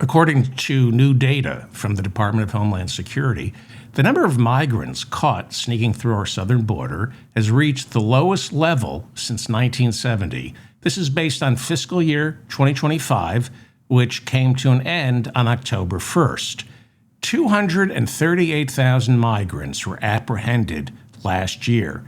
According to new data from the Department of Homeland Security, the number of migrants caught sneaking through our southern border has reached the lowest level since 1970. This is based on fiscal year 2025, which came to an end on October 1st. 238,000 migrants were apprehended last year,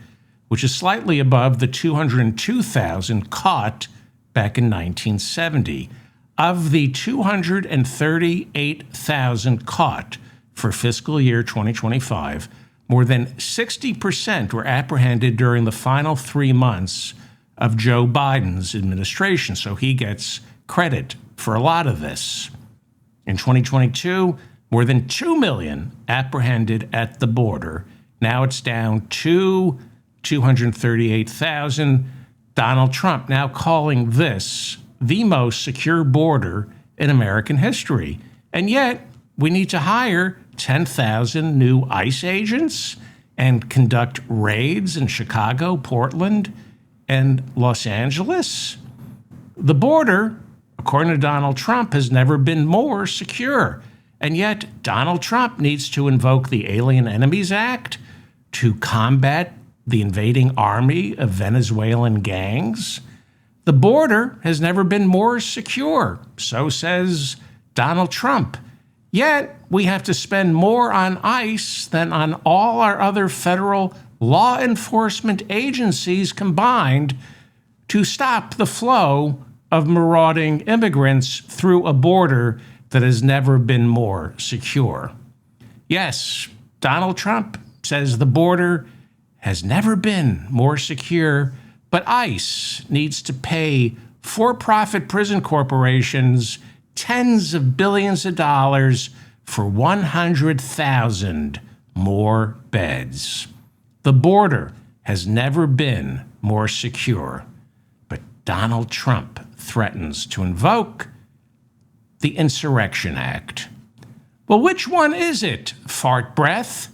which is slightly above the 202,000 caught back in 1970. Of the 238,000 caught for fiscal year 2025, more than 60% were apprehended during the final 3 months of Joe Biden's administration, so he gets credit for a lot of this. In 2022, more than 2 million apprehended at the border. Now it's down to 238,000. Donald Trump now calling this the most secure border in American history. And yet, we need to hire 10,000 new ICE agents and conduct raids in Chicago, Portland, and Los Angeles. The border, according to Donald Trump, has never been more secure. And yet, Donald Trump needs to invoke the Alien Enemies Act to combat the invading army of Venezuelan gangs. The border has never been more secure, so says Donald Trump. Yet, we have to spend more on ICE than on all our other federal law enforcement agencies combined to stop the flow of marauding immigrants through a border that has never been more secure. Yes, Donald Trump says the border has never been more secure, but ICE needs to pay for-profit prison corporations tens of billions of dollars for 100,000 more beds. The border has never been more secure, but Donald Trump threatens to invoke the Insurrection Act. Well, which one is it, fart breath?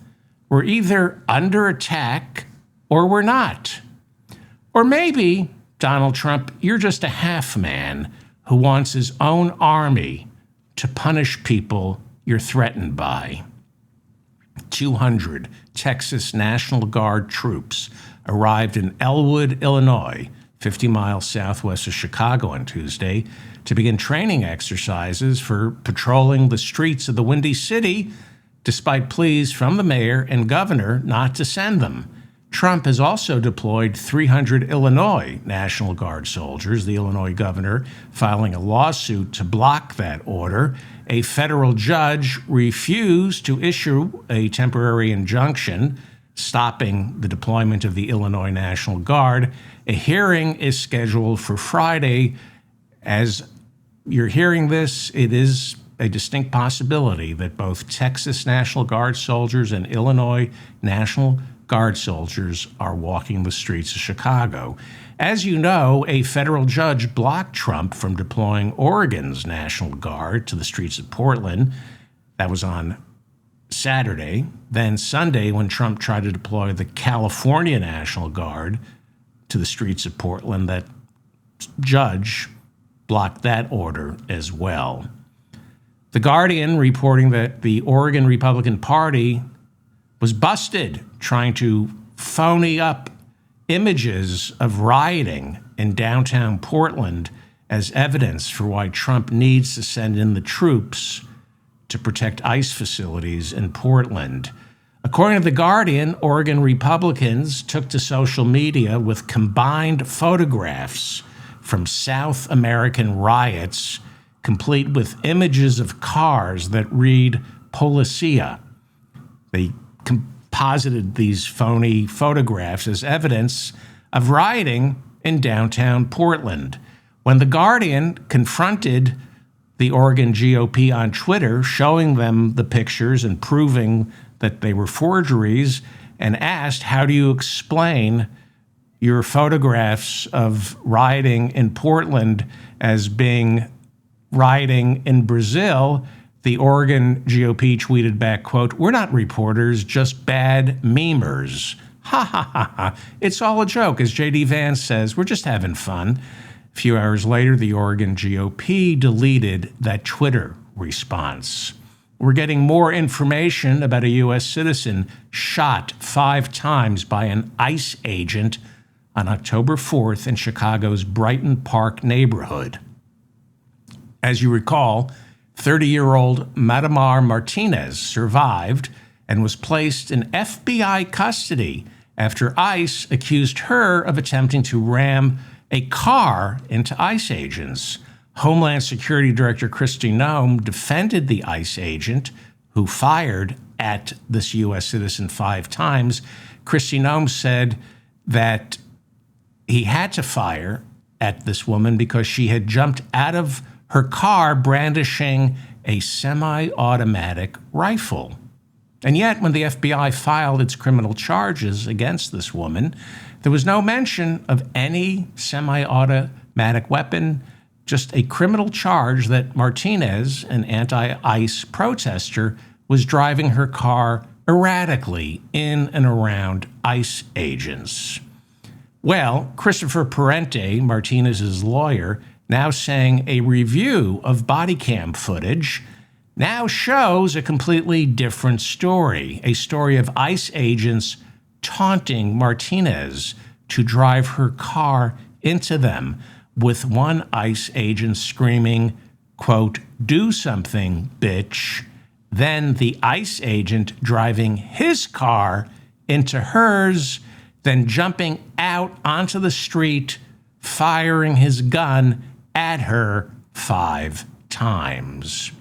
We're either under attack or we're not. Or maybe, Donald Trump, you're just a half man who wants his own army to punish people you're threatened by. 200 Texas National Guard troops arrived in Elwood, Illinois, 50 miles southwest of Chicago on Tuesday, to begin training exercises for patrolling the streets of the Windy City, despite pleas from the mayor and governor not to send them. Trump has also deployed 300 Illinois National Guard soldiers, the Illinois governor filing a lawsuit to block that order. A federal judge refused to issue a temporary injunction stopping the deployment of the Illinois National Guard. A hearing is scheduled for Friday. As you're hearing this, it is a distinct possibility that both Texas National Guard soldiers and Illinois National Guard soldiers are walking the streets of Chicago. As you know, a federal judge blocked Trump from deploying Oregon's National Guard to the streets of Portland. That was on Saturday. Then Sunday, when Trump tried to deploy the California National Guard to the streets of Portland, that judge blocked that order as well. The Guardian reporting that the Oregon Republican Party was busted trying to phony up images of rioting in downtown Portland as evidence for why Trump needs to send in the troops to protect ICE facilities in Portland. According to The Guardian, Oregon Republicans took to social media with combined photographs from South American riots, complete with images of cars that read Policia. They composited these phony photographs as evidence of rioting in downtown Portland. When The Guardian confronted the Oregon GOP on Twitter, showing them the pictures and proving that they were forgeries, and asked, how do you explain your photographs of rioting in Portland as being rioting in Brazil? The Oregon GOP tweeted back, quote, "We're not reporters, just bad memers." Ha ha ha ha. It's all a joke, as J.D. Vance says. We're just having fun. A few hours later, the Oregon GOP deleted that Twitter response. We're getting more information about a U.S. citizen shot 5 times by an ICE agent on October 4th in Chicago's Brighton Park neighborhood. As you recall, 30-year-old Matamar Martinez survived and was placed in FBI custody after ICE accused her of attempting to ram a car into ICE agents. Homeland Security Director Kristi Noem defended the ICE agent who fired at this U.S. citizen 5 times. Kristi Noem said that he had to fire at this woman because she had jumped out of her car brandishing a semi-automatic rifle. And yet, when the FBI filed its criminal charges against this woman, there was no mention of any semi-automatic weapon, just a criminal charge that Martinez, an anti-ICE protester, was driving her car erratically in and around ICE agents. Well, Christopher Parente, Martinez's lawyer, now saying a review of body cam footage now shows a completely different story, a story of ICE agents taunting Martinez to drive her car into them, with one ICE agent screaming, quote, "Do something, bitch." Then the ICE agent driving his car into hers, then jumping out onto the street, firing his gun at her 5 times.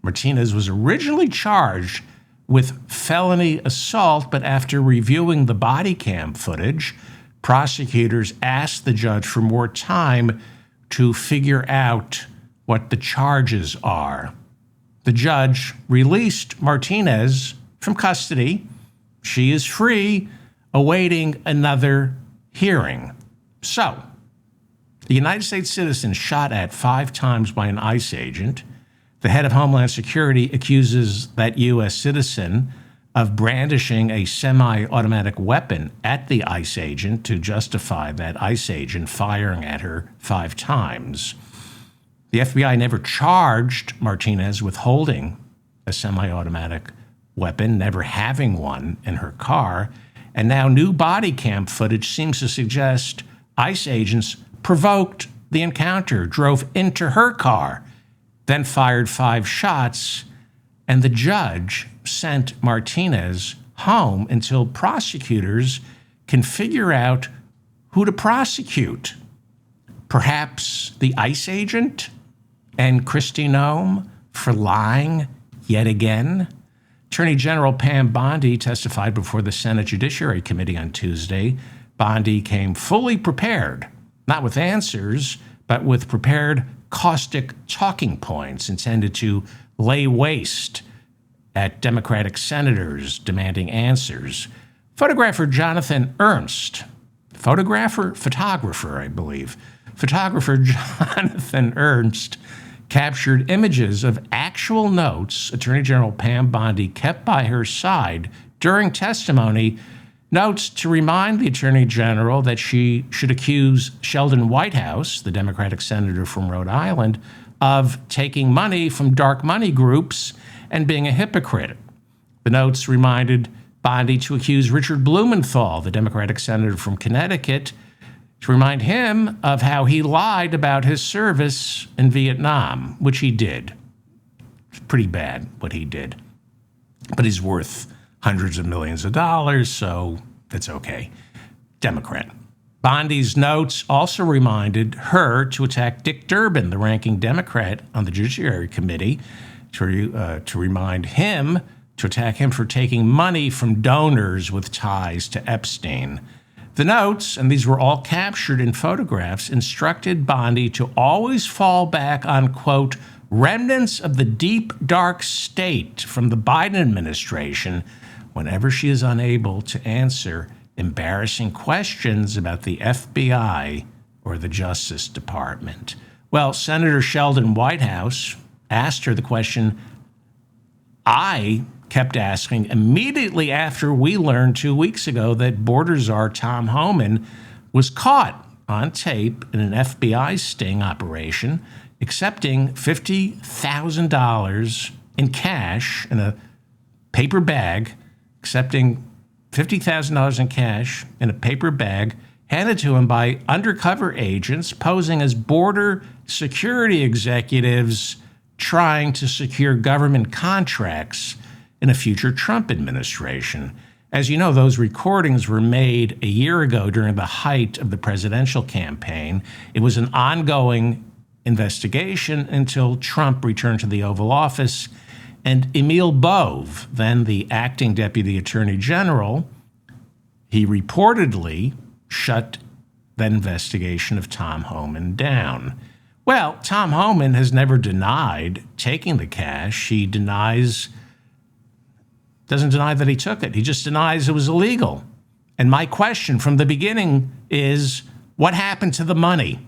Martinez was originally charged with felony assault, but after reviewing the body cam footage, prosecutors asked the judge for more time to figure out what the charges are. The judge released Martinez from custody. She is free, awaiting another hearing. So, the United States citizen shot at 5 times by an ICE agent. The head of Homeland Security accuses that U.S. citizen of brandishing a semi-automatic weapon at the ICE agent to justify that ICE agent firing at her 5 times. The FBI never charged Martinez with holding a semi-automatic weapon, never having one in her car, and now new body cam footage seems to suggest ICE agents provoked the encounter, drove into her car, then fired 5 shots, and the judge sent Martinez home until prosecutors can figure out who to prosecute. Perhaps the ICE agent and Kristi Noem for lying yet again? Attorney General Pam Bondi testified before the Senate Judiciary Committee on Tuesday. Bondi came fully prepared, not with answers, but with prepared caustic talking points intended to lay waste at Democratic senators demanding answers. Photographer Jonathan Ernst, photographer, I believe. Photographer Jonathan Ernst captured images of actual notes Attorney General Pam Bondi kept by her side during testimony, notes to remind the Attorney General that she should accuse Sheldon Whitehouse, the Democratic senator from Rhode Island, of taking money from dark money groups and being a hypocrite. The notes reminded Bondi to accuse Richard Blumenthal, the Democratic senator from Connecticut, to remind him of how he lied about his service in Vietnam, which he did. It's pretty bad what he did. But he's worth hundreds of millions of dollars, so it's okay. Democrat. Bondi's notes also reminded her to attack Dick Durbin, the ranking Democrat on the Judiciary Committee, to remind him to attack him for taking money from donors with ties to Epstein. The notes, and these were all captured in photographs, instructed Bondi to always fall back on, quote, remnants of the deep, dark state from the Biden administration whenever she is unable to answer embarrassing questions about the FBI or the Justice Department. Well, Senator Sheldon Whitehouse asked her the question I kept asking immediately after we learned 2 weeks ago that border czar Tom Homan was caught on tape in an FBI sting operation, accepting $50,000 in cash in a paper bag, accepting $50,000 in cash in a paper bag handed to him by undercover agents posing as border security executives trying to secure government contracts in a future Trump administration. As you know, those recordings were made a year ago during the height of the presidential campaign. It was an ongoing investigation until Trump returned to the Oval Office. And Emil Bove, then the acting deputy attorney general, he reportedly shut that investigation of Tom Homan down. Well, Tom Homan has never denied taking the cash. He doesn't deny that he took it. He just denies it was illegal. And my question from the beginning is, what happened to the money?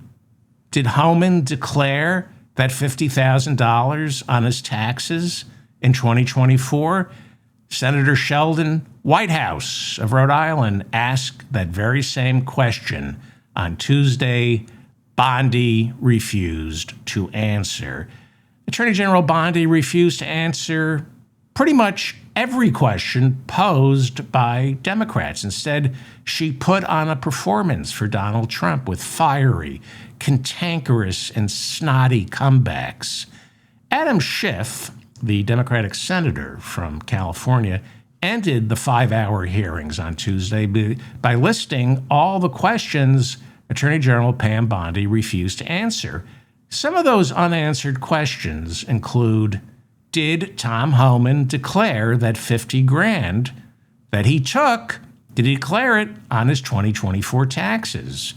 Did Homan declare that $50,000 on his taxes in 2024? Senator Sheldon Whitehouse of Rhode Island asked that very same question on Tuesday. Bondi refused to answer. Attorney General Bondi refused to answer pretty much every question posed by Democrats. Instead, she put on a performance for Donald Trump with fiery, cantankerous, and snotty comebacks. Adam Schiff, the Democratic senator from California, ended the 5-hour hearings on Tuesday by listing all the questions Attorney General Pam Bondi refused to answer. Some of those unanswered questions include, did Tom Homan declare that $50,000 that he took, did he declare it on his 2024 taxes?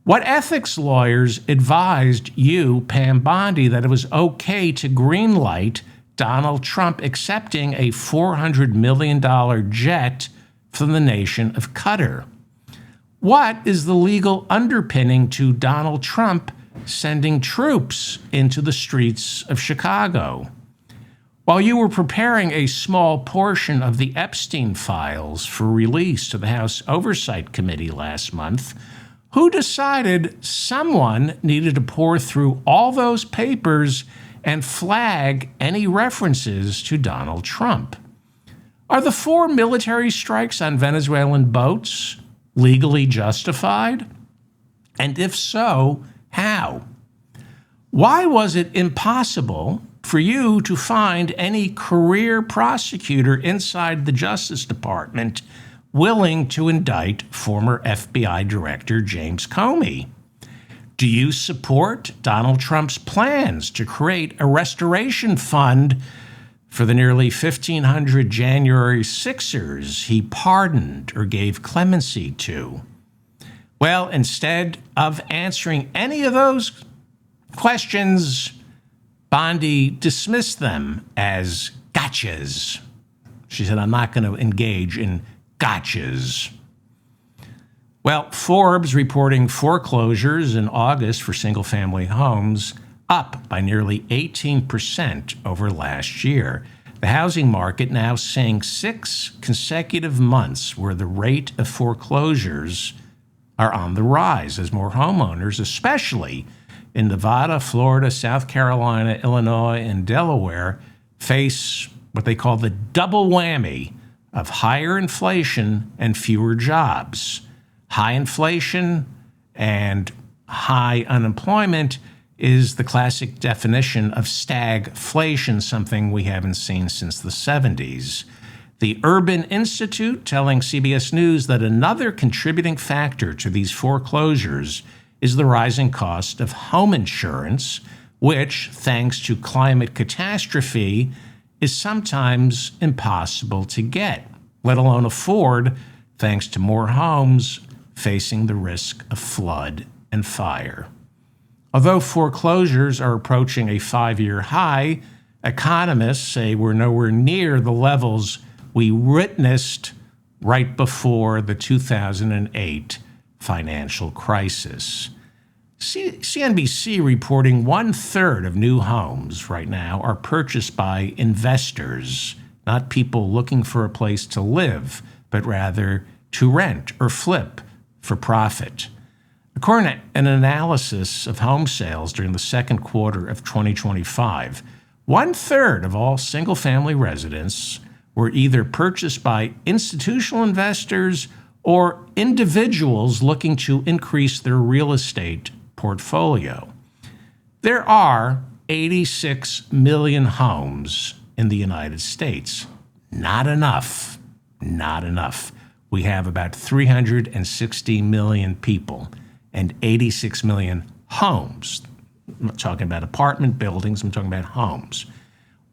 What ethics lawyers advised you, Pam Bondi, that it was okay to greenlight Donald Trump accepting a $400 million jet from the nation of Qatar? What is the legal underpinning to Donald Trump sending troops into the streets of Chicago? While you were preparing a small portion of the Epstein files for release to the House Oversight Committee last month, who decided someone needed to pour through all those papers and flag any references to Donald Trump? Are the 4 military strikes on Venezuelan boats legally justified? And if so, how? Why was it impossible for you to find any career prosecutor inside the Justice Department willing to indict former FBI Director James Comey? Do you support Donald Trump's plans to create a restoration fund for the nearly 1,500 January 6ers he pardoned or gave clemency to? Well, instead of answering any of those questions, Bondi dismissed them as gotchas. She said, I'm not going to engage in gotchas. Well, Forbes reporting foreclosures in August for single-family homes up by nearly 18% over last year. The housing market now seeing 6 consecutive months where the rate of foreclosures are on the rise as more homeowners, especially in Nevada, Florida, South Carolina, Illinois, and Delaware, face what they call the double whammy of higher inflation and fewer jobs. High inflation and high unemployment is the classic definition of stagflation, something we haven't seen since the 70s. The Urban Institute telling CBS News that another contributing factor to these foreclosures is the rising cost of home insurance, which, thanks to climate catastrophe, is sometimes impossible to get, let alone afford, thanks to more homes facing the risk of flood and fire. Although foreclosures are approaching a 5-year high, economists say we're nowhere near the levels we witnessed right before the 2008 financial crisis. CNBC reporting 1/3 of new homes right now are purchased by investors, not people looking for a place to live, but rather to rent or flip for profit. According to an analysis of home sales during the second quarter of 2025, 1/3 of all single-family residents were either purchased by institutional investors or individuals looking to increase their real estate portfolio. There are 86 million homes in the United States. Not enough. Not enough. We have about 360 million people and 86 million homes. I'm not talking about apartment buildings, I'm talking about homes.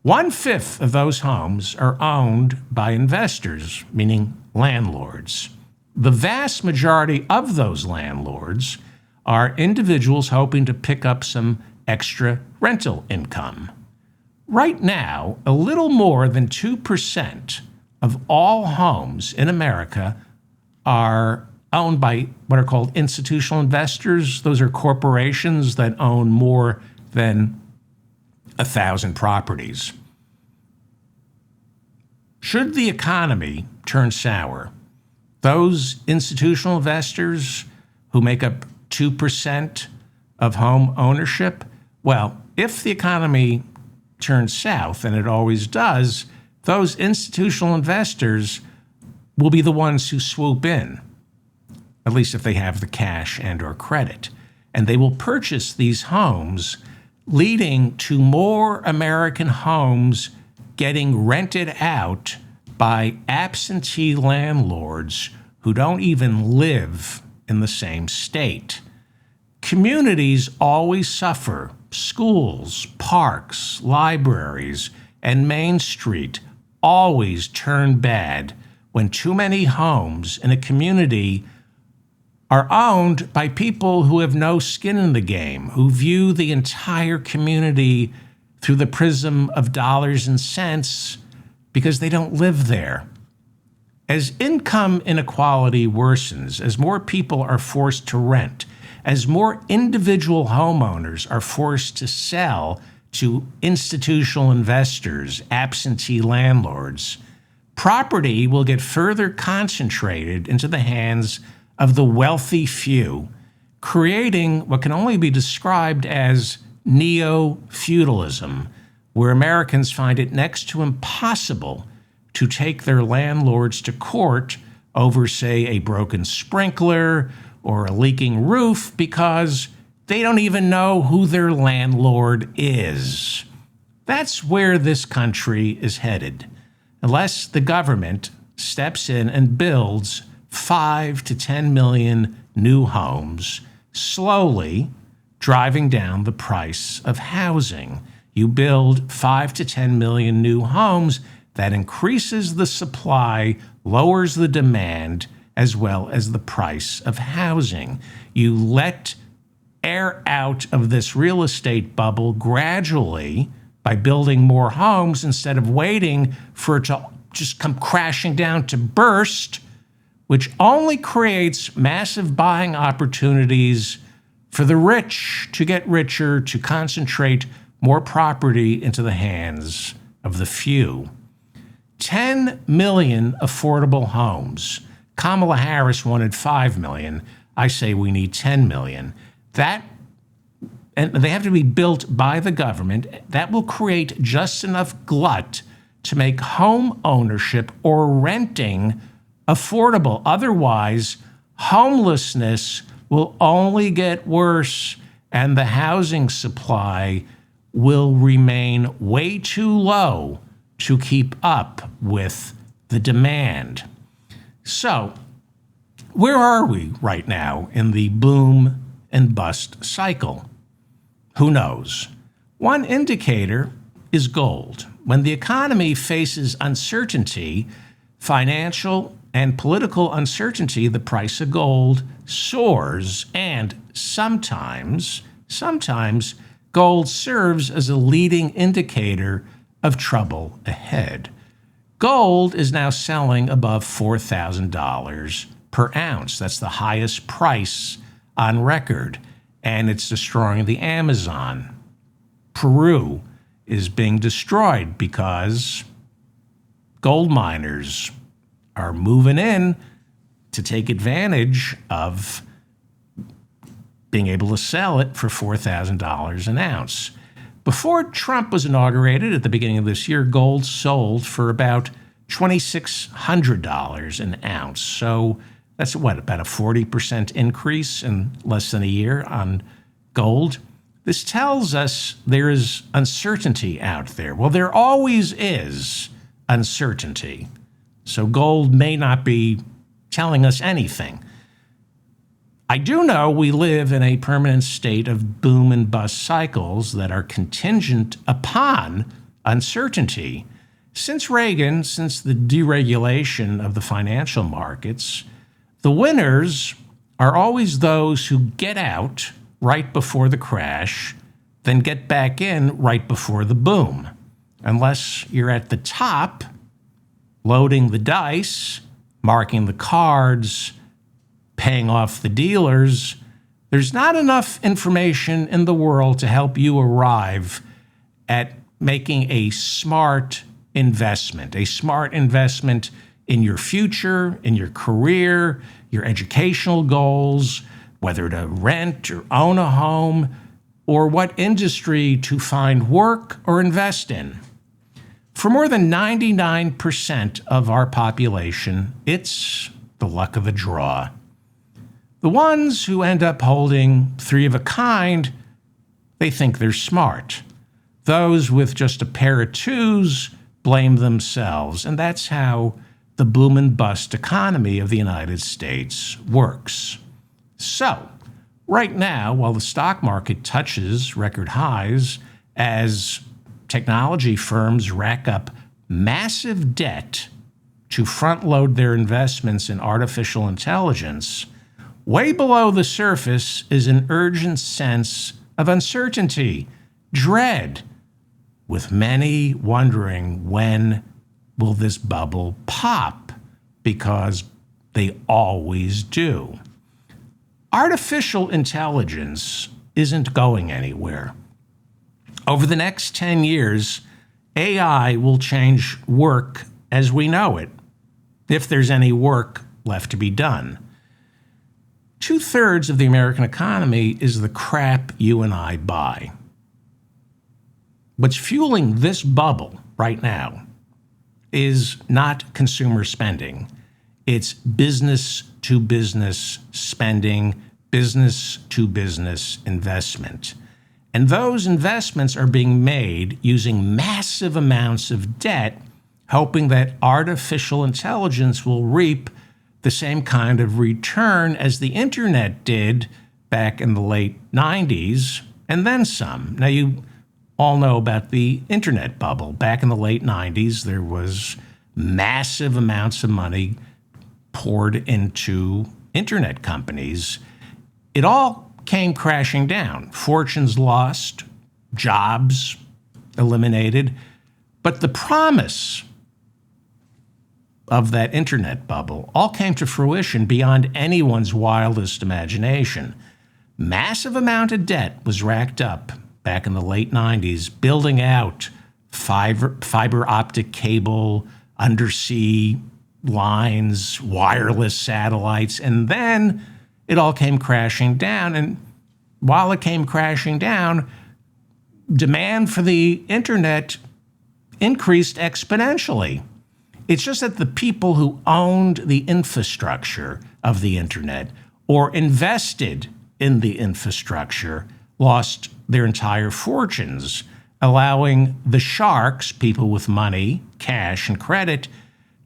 1/5 of those homes are owned by investors, meaning landlords. The vast majority of those landlords are individuals hoping to pick up some extra rental income. Right now, a little more than 2% of all homes in America are owned by what are called institutional investors. Those are corporations that own more than 1,000 properties. Should the economy turn sour, those institutional investors who make up 2% of home ownership, well, if the economy turns south, and it always does, those institutional investors will be the ones who swoop in, at least if they have the cash and or credit. And they will purchase these homes, leading to more American homes getting rented out by absentee landlords who don't even live in the same state. Communities always suffer. Schools, parks, libraries, and Main Street always turn bad when too many homes in a community are owned by people who have no skin in the game, who view the entire community through the prism of dollars and cents because they don't live there. As income inequality worsens, as more people are forced to rent, as more individual homeowners are forced to sell to institutional investors, absentee landlords, property will get further concentrated into the hands of the wealthy few, creating what can only be described as neo-feudalism, where Americans find it next to impossible to take their landlords to court over, say, a broken sprinkler or a leaking roof because they don't even know who their landlord is. That's where this country is headed, unless the government steps in and builds 5 to 10 million new homes, slowly driving down the price of housing. You build 5 to 10 million new homes, that increases the supply, lowers the demand, as well as the price of housing. You let air out of this real estate bubble gradually by building more homes instead of waiting for it to just come crashing down to burst, which only creates massive buying opportunities for the rich to get richer, to concentrate more property into the hands of the few. 10 million affordable homes. Kamala Harris wanted 5 million. I say we need 10 million. And they have to be built by the government. That will create just enough glut to make home ownership or renting affordable. Otherwise, homelessness will only get worse and the housing supply will remain way too low to keep up with the demand. So, where are we right now in the boom and bust cycle? Who knows? One indicator is gold. When the economy faces uncertainty, financial and political uncertainty, the price of gold soars, and sometimes gold serves as a leading indicator of trouble ahead. Gold is now selling above $4,000 per ounce. That's the highest price on record, and it's destroying the Amazon. Peru is being destroyed because gold miners are moving in to take advantage of being able to sell it for $4,000 an ounce. Before Trump was inaugurated at the beginning of this year, gold sold for about $2,600 an ounce. So that's what, about a 40% increase in less than a year on gold? This tells us there is uncertainty out there. Well, there always is uncertainty. So gold may not be telling us anything. I do know we live in a permanent state of boom and bust cycles that are contingent upon uncertainty. Since Reagan, since the deregulation of the financial markets, the winners are always those who get out right before the crash, then get back in right before the boom. Unless you're at the top, loading the dice, marking the cards, paying off the dealers, there's not enough information in the world to help you arrive at making a smart investment in your future, in your career, your educational goals, whether to rent or own a home, or what industry to find work or invest in. For more than 99% of our population, it's the luck of the draw. The ones who end up holding three of a kind, they think they're smart. Those with just a pair of twos blame themselves, and that's how the boom and bust economy of the United States works. So, right now, while the stock market touches record highs as technology firms rack up massive debt to front-load their investments in artificial intelligence, way below the surface is an urgent sense of uncertainty, dread, with many wondering when will this bubble pop, because they always do. Artificial intelligence isn't going anywhere. Over the next 10 years, AI will change work as we know it, if there's any work left to be done. 2/3 of the American economy is the crap you and I buy. What's fueling this bubble right now is not consumer spending. It's business-to-business spending, business-to-business investment. And those investments are being made using massive amounts of debt, hoping that artificial intelligence will reap the same kind of return as the internet did back in the late 90s, and then some. Now, you all know about the internet bubble. Back in the late 90s, there was massive amounts of money poured into internet companies. It all came crashing down. Fortunes lost, jobs eliminated. But the promise of that internet bubble all came to fruition beyond anyone's wildest imagination. Massive amount of debt was racked up back in the late 90s, building out fiber optic cable, undersea lines, wireless satellites, and then it all came crashing down. And while it came crashing down, demand for the internet increased exponentially. It's just that the people who owned the infrastructure of the internet or invested in the infrastructure lost their entire fortunes, allowing the sharks, people with money, cash, and credit,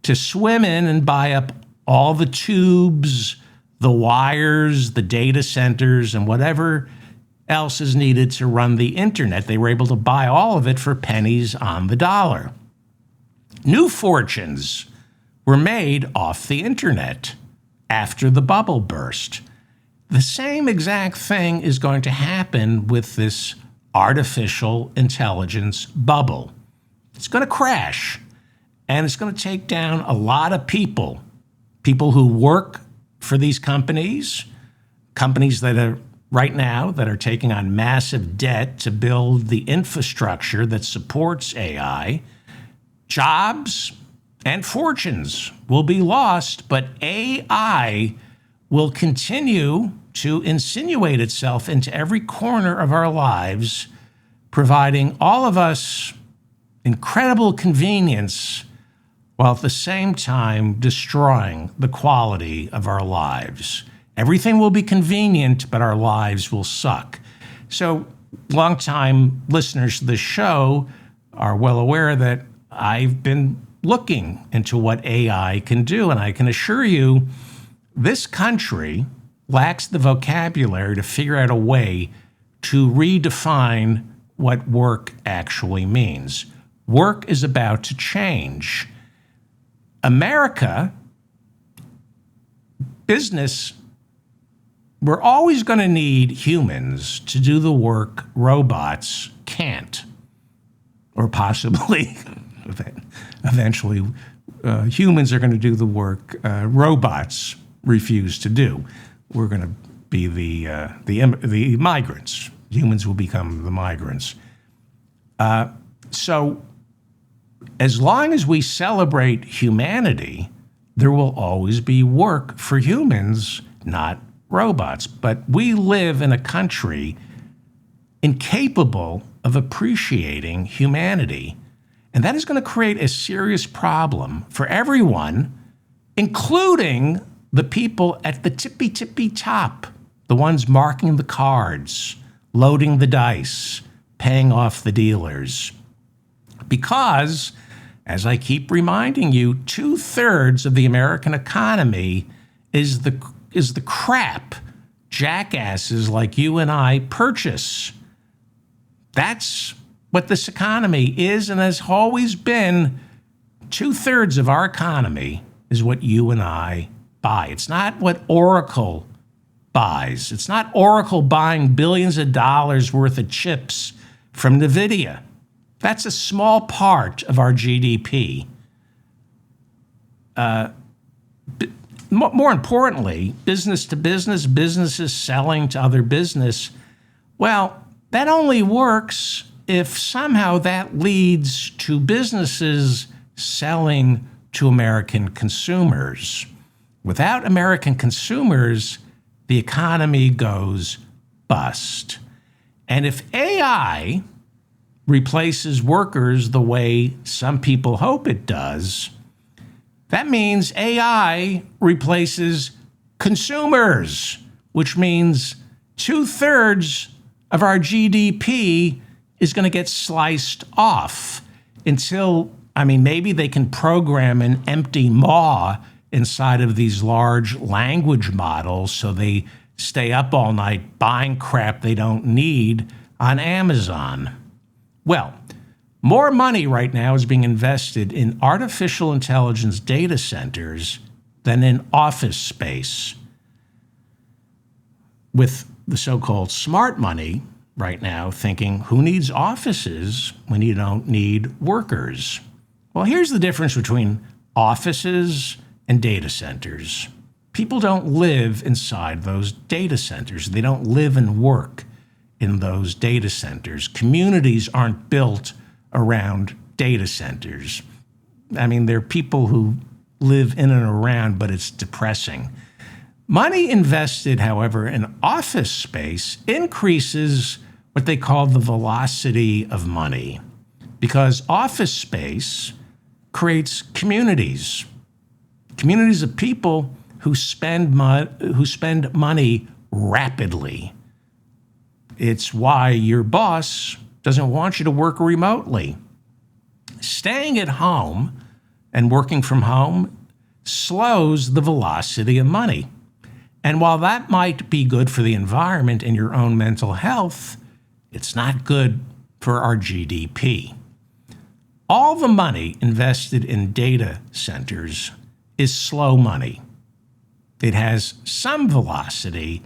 to swim in and buy up all the tubes, the wires, the data centers, and whatever else is needed to run the internet. They were able to buy all of it for pennies on the dollar. New fortunes were made off the internet after the bubble burst. The same exact thing is going to happen with this artificial intelligence bubble. It's going to crash, and it's going to take down a lot of people who work for these companies that are right now that are taking on massive debt to build the infrastructure that supports AI. Jobs and fortunes will be lost, but AI will continue to insinuate itself into every corner of our lives, providing all of us incredible convenience while at the same time destroying the quality of our lives. Everything will be convenient, but our lives will suck. So, longtime listeners to the show are well aware that I've been looking into what AI can do, and I can assure you this country lacks the vocabulary to figure out a way to redefine what work actually means. Work is about to change. America, business, we're always going to need humans to do the work robots can't, or possibly eventually humans are going to do the work robots refuse to do. We're going to be the migrants. Humans will become the migrants. So as long as we celebrate humanity, there will always be work for humans, not robots. But we live in a country incapable of appreciating humanity. And that is going to create a serious problem for everyone, including the people at the tippy top, the ones marking the cards, loading the dice, paying off the dealers. Because, as I keep reminding you, 2/3 of the American economy is the crap jackasses like you and I purchase. That's what this economy is and has always been. 2/3 of our economy is what you and I buy. It's not what Oracle buys. It's not Oracle buying billions of dollars worth of chips from NVIDIA. That's a small part of our GDP. More importantly, business to business, businesses selling to other business, well, that only works if somehow that leads to businesses selling to American consumers. Without American consumers, the economy goes bust. And if AI replaces workers the way some people hope it does, that means AI replaces consumers, which means 2/3 of our GDP is going to get sliced off until, maybe they can program an empty maw inside of these large language models so they stay up all night buying crap they don't need on Amazon. Well, more money right now is being invested in artificial intelligence data centers than in office space. With the so-called smart money right now thinking, who needs offices when you don't need workers? Well, here's the difference between offices and data centers. People don't live inside those data centers. They don't live and work in those data centers. Communities aren't built around data centers. There are people who live in and around, but it's depressing. Money invested, however, in office space increases what they call the velocity of money, because office space creates communities of people who spend money rapidly. It's why your boss doesn't want you to work remotely. Staying at home and working from home slows the velocity of money. And while that might be good for the environment and your own mental health, it's not good for our GDP. All the money invested in data centers is slow money. It has some velocity,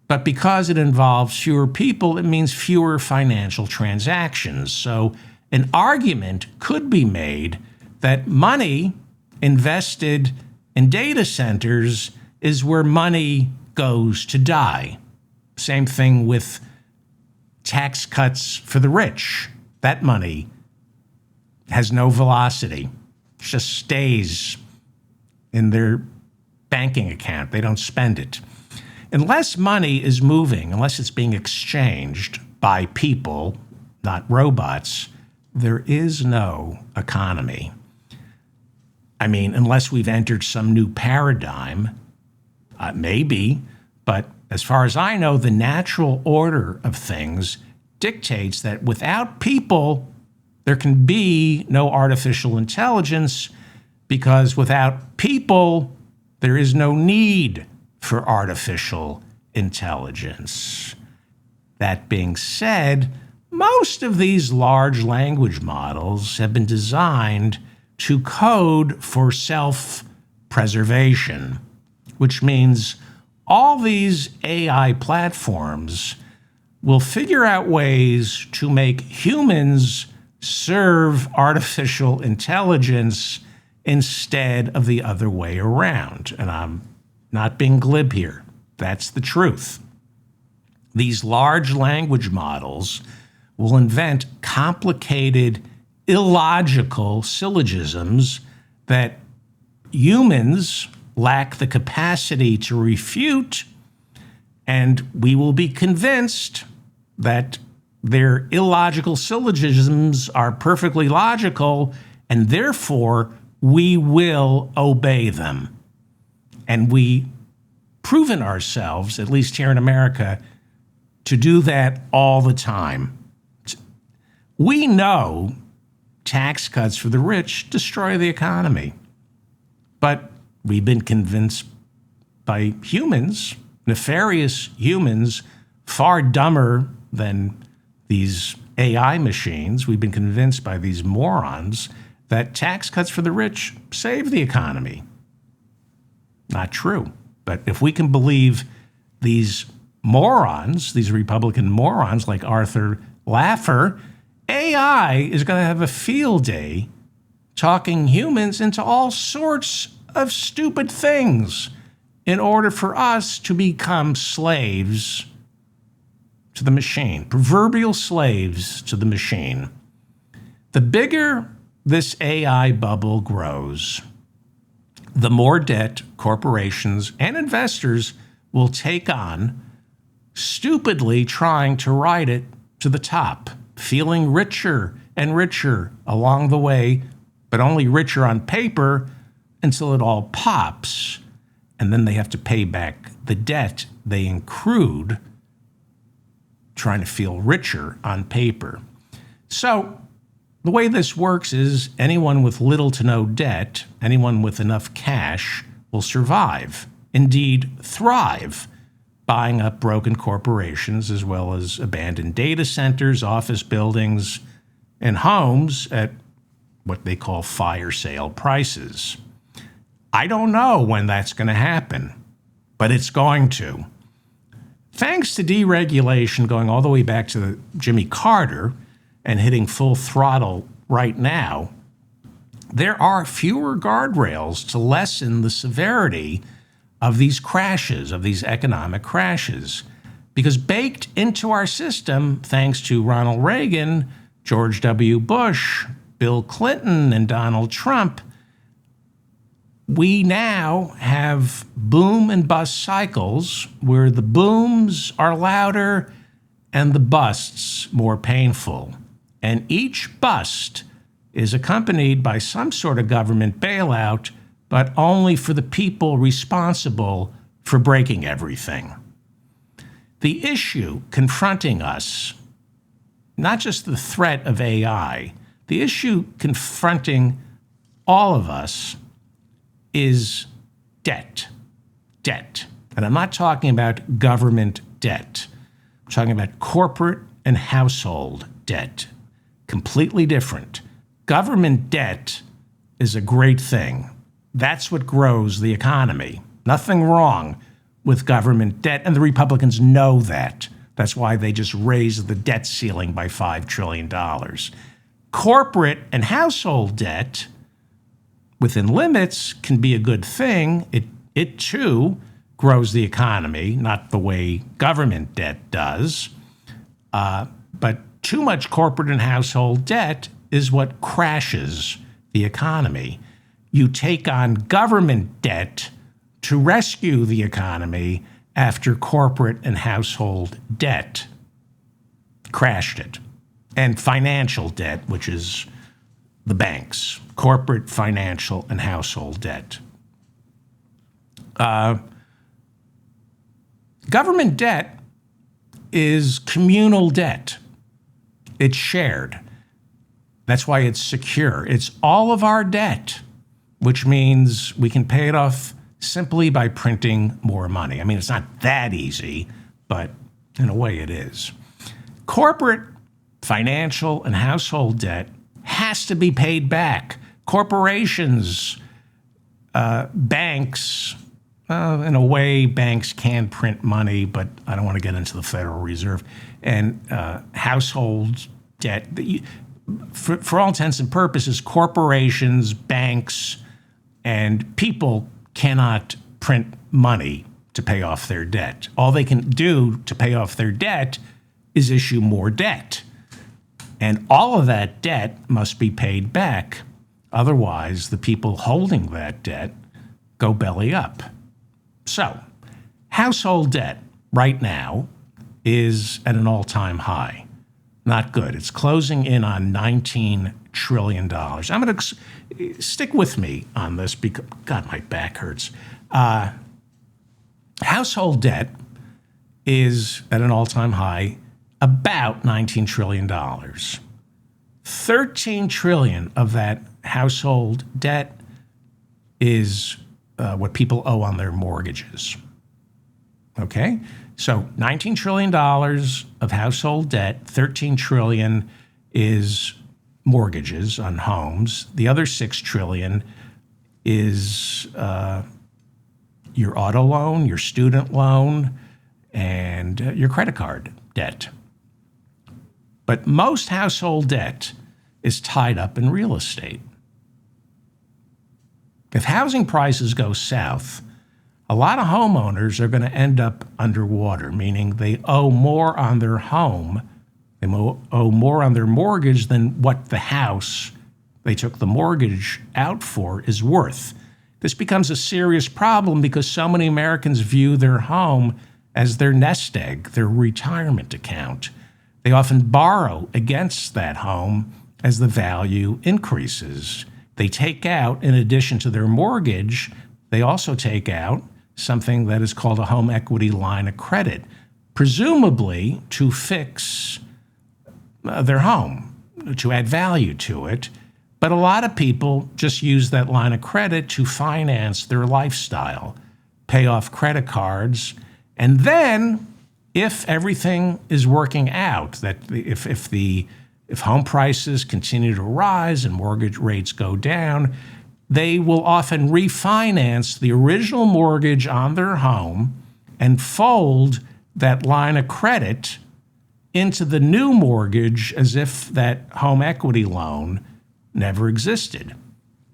but because it involves fewer people, it means fewer financial transactions. So an argument could be made that money invested in data centers is where money goes to die. Same thing with tax cuts for the rich. That money has no velocity. It just stays in their banking account. They don't spend it. Unless money is moving, unless it's being exchanged by people, not robots, there is no economy. I mean, unless we've entered some new paradigm, maybe, but as far as I know, the natural order of things dictates that without people, there can be no artificial intelligence, because without people, there is no need for artificial intelligence. That being said, most of these large language models have been designed to code for self-preservation, which means all these AI platforms will figure out ways to make humans serve artificial intelligence instead of the other way around. And I'm not being glib here. That's the truth. These large language models will invent complicated, illogical syllogisms that humans lack the capacity to refute, and we will be convinced that their illogical syllogisms are perfectly logical, and therefore we will obey them. And we proven ourselves, at least here in America, to do that all the time. We know tax cuts for the rich destroy the economy, but we've been convinced by humans, nefarious humans, far dumber than these AI machines. We've been convinced by these morons that tax cuts for the rich save the economy. Not true. But if we can believe these morons, these Republican morons like Arthur Laffer, AI is going to have a field day talking humans into all sorts of stupid things in order for us to become slaves to the machine, proverbial slaves to the machine. The bigger this AI bubble grows, the more debt corporations and investors will take on, stupidly trying to ride it to the top, feeling richer and richer along the way, but only richer on paper until it all pops. And then they have to pay back the debt they accrued trying to feel richer on paper. So the way this works is anyone with little to no debt, anyone with enough cash will survive, indeed thrive, buying up broken corporations as well as abandoned data centers, office buildings, and homes at what they call fire sale prices. I don't know when that's going to happen, but it's going to. Thanks to deregulation going all the way back to Jimmy Carter and hitting full throttle right now, there are fewer guardrails to lessen the severity of these crashes, of these economic crashes. Because baked into our system, thanks to Ronald Reagan, George W. Bush, Bill Clinton, and Donald Trump, we now have boom and bust cycles where the booms are louder and the busts more painful. And each bust is accompanied by some sort of government bailout, but only for the people responsible for breaking everything. The issue confronting us, not just the threat of AI, the issue confronting all of us is debt. Debt. And I'm not talking about government debt. I'm talking about corporate and household debt. Completely different. Government debt is a great thing. That's what grows the economy. Nothing wrong with government debt, and the Republicans know that. That's why they just raised the debt ceiling by $5 trillion. Corporate and household debt, within limits, can be a good thing. It too grows the economy, not the way government debt does. But too much corporate and household debt is what crashes the economy. You take on government debt to rescue the economy, after corporate and household debt crashed it. And financial debt, which is the banks, corporate, financial, and household debt. Government debt is communal debt. It's shared. That's why it's secure. It's all of our debt, which means we can pay it off simply by printing more money. I mean, it's not that easy, but in a way it is. Corporate, financial, and household debt has to be paid back. Corporations, banks, in a way, banks can print money, but I don't want to get into the Federal Reserve. And household debt, for all intents and purposes, corporations, banks, and people cannot print money to pay off their debt. All they can do to pay off their debt is issue more debt. And all of that debt must be paid back. Otherwise, the people holding that debt go belly up. So, household debt right now is at an all-time high. Not good. It's closing in on $19 trillion. I'm going to stick with me on this because, God, my back hurts. Household debt is at an all-time high, about $19 trillion. $13 trillion of that household debt is what people owe on their mortgages. Okay? So $19 trillion of household debt, $13 trillion is mortgages on homes. The other $6 trillion is your auto loan, your student loan, and your credit card debt. But most household debt is tied up in real estate. If housing prices go south, a lot of homeowners are going to end up underwater, meaning they owe more on their home, they owe more on their mortgage than what the house they took the mortgage out for is worth. This becomes a serious problem because so many Americans view their home as their nest egg, their retirement account. They often borrow against that home as the value increases. They take out, in addition to their mortgage, they also take out something that is called a home equity line of credit, presumably to fix their home, to add value to it. But a lot of people just use that line of credit to finance their lifestyle, pay off credit cards, and then if everything is working out, that if home prices continue to rise and mortgage rates go down, they will often refinance the original mortgage on their home and fold that line of credit into the new mortgage as if that home equity loan never existed.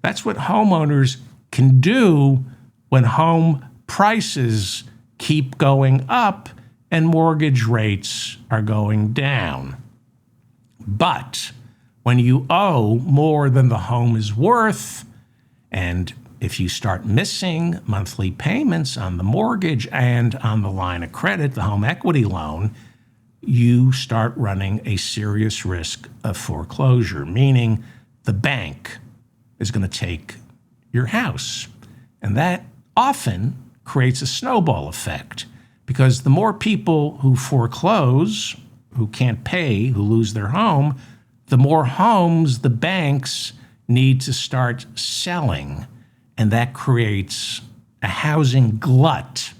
That's what homeowners can do when home prices keep going up and mortgage rates are going down. But when you owe more than the home is worth, and if you start missing monthly payments on the mortgage and on the line of credit, the home equity loan, you start running a serious risk of foreclosure, meaning the bank is going to take your house. And that often creates a snowball effect because the more people who foreclose, who can't pay, who lose their home, the more homes the banks need to start selling. And that creates a housing glut,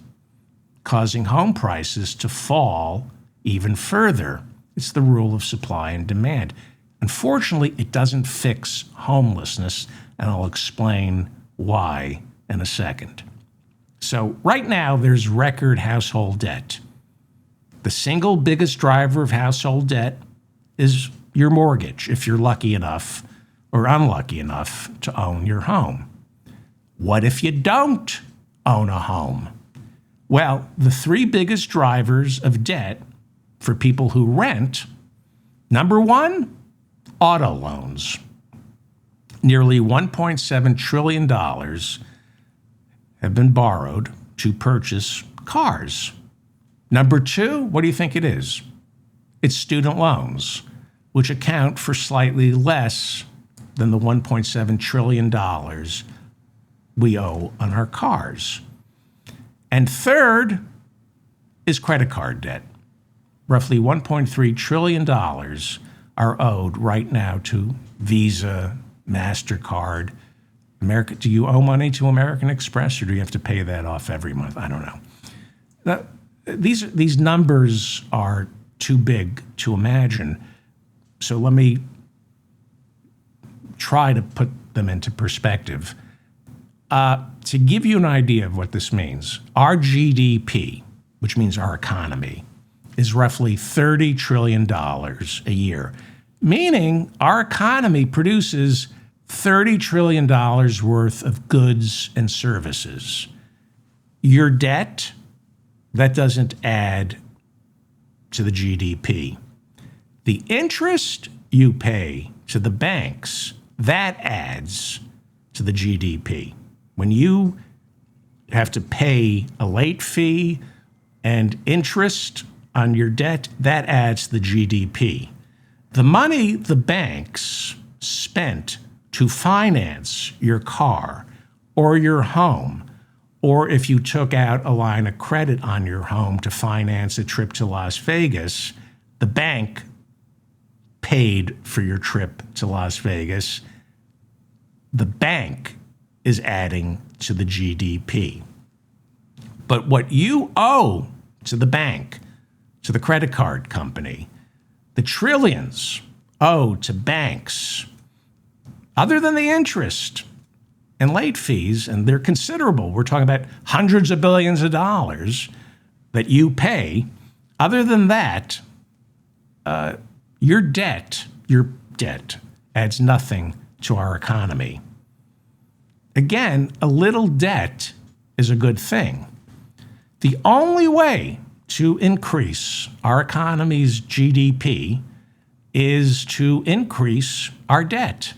causing home prices to fall even further. It's the rule of supply and demand. Unfortunately, it doesn't fix homelessness, and I'll explain why in a second. So right now, there's record household debt. The single biggest driver of household debt is your mortgage, if you're lucky enough or unlucky enough to own your home. What if you don't own a home? Well, the three biggest drivers of debt for people who rent, number one, auto loans. Nearly $1.7 trillion have been borrowed to purchase Cars. Number two, what do you think it is? It's student loans, which account for slightly less than the $1.7 trillion we owe on our cars. And third is credit card debt. Roughly $1.3 trillion are owed right now to Visa, MasterCard. Do you owe money to American Express, or do you have to pay that off every month? I don't know. Now, these numbers are too big to imagine. So let me try to put them into perspective. To give you an idea of what this means, our GDP, which means our economy, is roughly $30 trillion a year, meaning our economy produces $30 trillion worth of goods and services. Your debt, that doesn't add to the GDP. The interest you pay to the banks, that adds to the GDP. When you have to pay a late fee and interest on your debt, that adds to the GDP. The money the banks spent to finance your car or your home, or if you took out a line of credit on your home to finance a trip to Las Vegas, the bank paid for your trip to Las Vegas. The bank is adding to the GDP. But what you owe to the bank, to the credit card company, the trillions owed to banks, other than the interest and late fees, and they're considerable. We're talking about hundreds of billions of dollars that you pay. Other than that, your debt adds nothing to our economy. Again, a little debt is a good thing. The only way to increase our economy's GDP is to increase our debt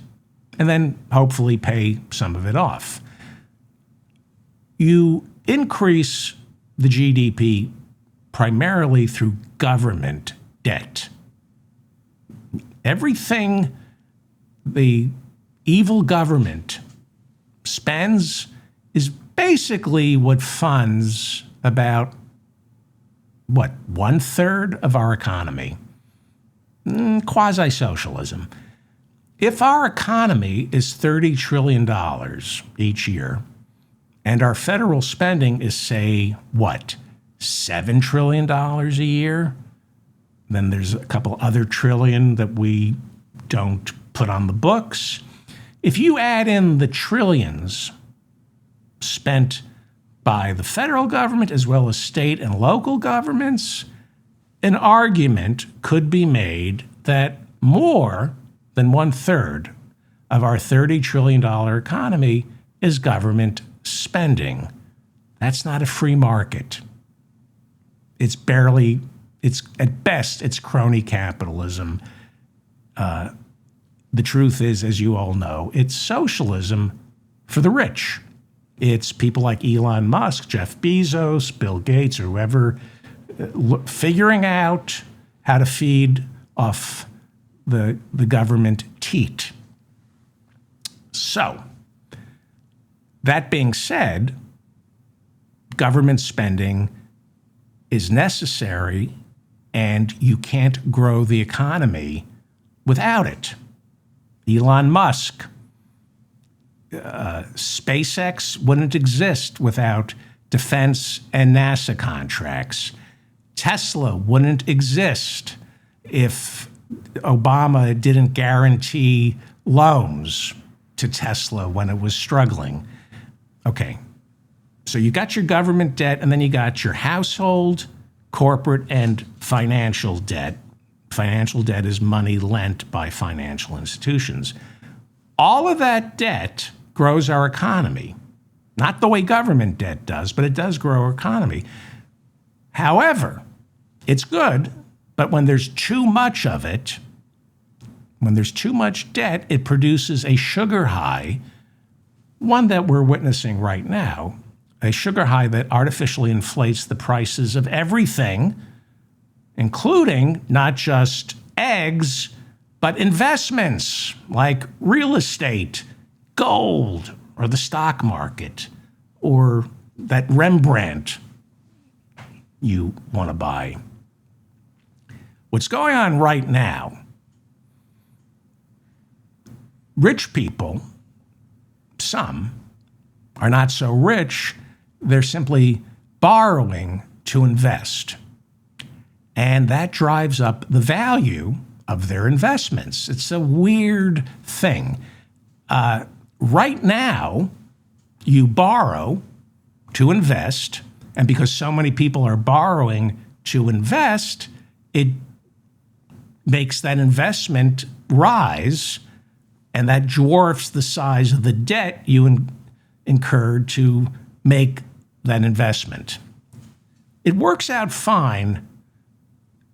and then hopefully pay some of it off. You increase the GDP primarily through government debt. Everything the evil government spends is basically what funds about, 1/3 of our economy? Quasi-socialism. If our economy is $30 trillion each year, and our federal spending is, say, $7 trillion a year, then there's a couple other trillion that we don't put on the books. If you add in the trillions spent by the federal government as well as state and local governments, an argument could be made that more than 1/3 of our $30 trillion economy is government spending. That's not a free market. It's at best, it's crony capitalism. The truth is, as you all know, it's socialism for the rich. It's people like Elon Musk, Jeff Bezos, Bill Gates, or whoever, figuring out how to feed off the government teat. So, that being said, government spending is necessary, and you can't grow the economy without it. Elon Musk, SpaceX wouldn't exist without defense and NASA contracts. Tesla wouldn't exist if Obama didn't guarantee loans to Tesla when it was struggling. Okay, so you got your government debt, and then you got your household, corporate, and financial debt. Financial debt is money lent by financial institutions. All of that debt grows our economy. Not the way government debt does, but it does grow our economy. However, it's good, but when there's too much of it, when there's too much debt, it produces a sugar high, one that we're witnessing right now, a sugar high that artificially inflates the prices of everything, including not just eggs, but investments like real estate, gold, or the stock market, or that Rembrandt you want to buy. What's going on right now, rich people, some, are not so rich, they're simply borrowing to invest. And that drives up the value of their investments. It's a weird thing. Right now, you borrow to invest, and because so many people are borrowing to invest, it makes that investment rise, and that dwarfs the size of the debt you incurred to make that investment. It works out fine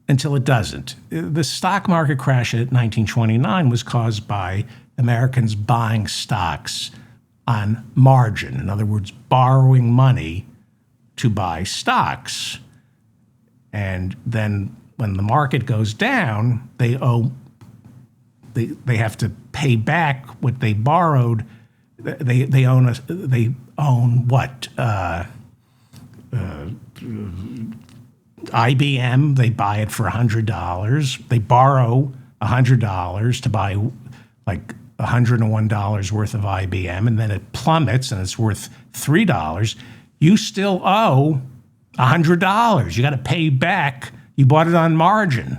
until it doesn't. The stock market crash of 1929 was caused by Americans buying stocks on margin. In other words, borrowing money to buy stocks. And then when the market goes down, they have to pay back what they borrowed. They own what? IBM, they buy it for $100. They borrow $100 to buy like $101 worth of IBM, and then it plummets and it's worth $3. You still owe $100. You got to pay back. You bought it on margin.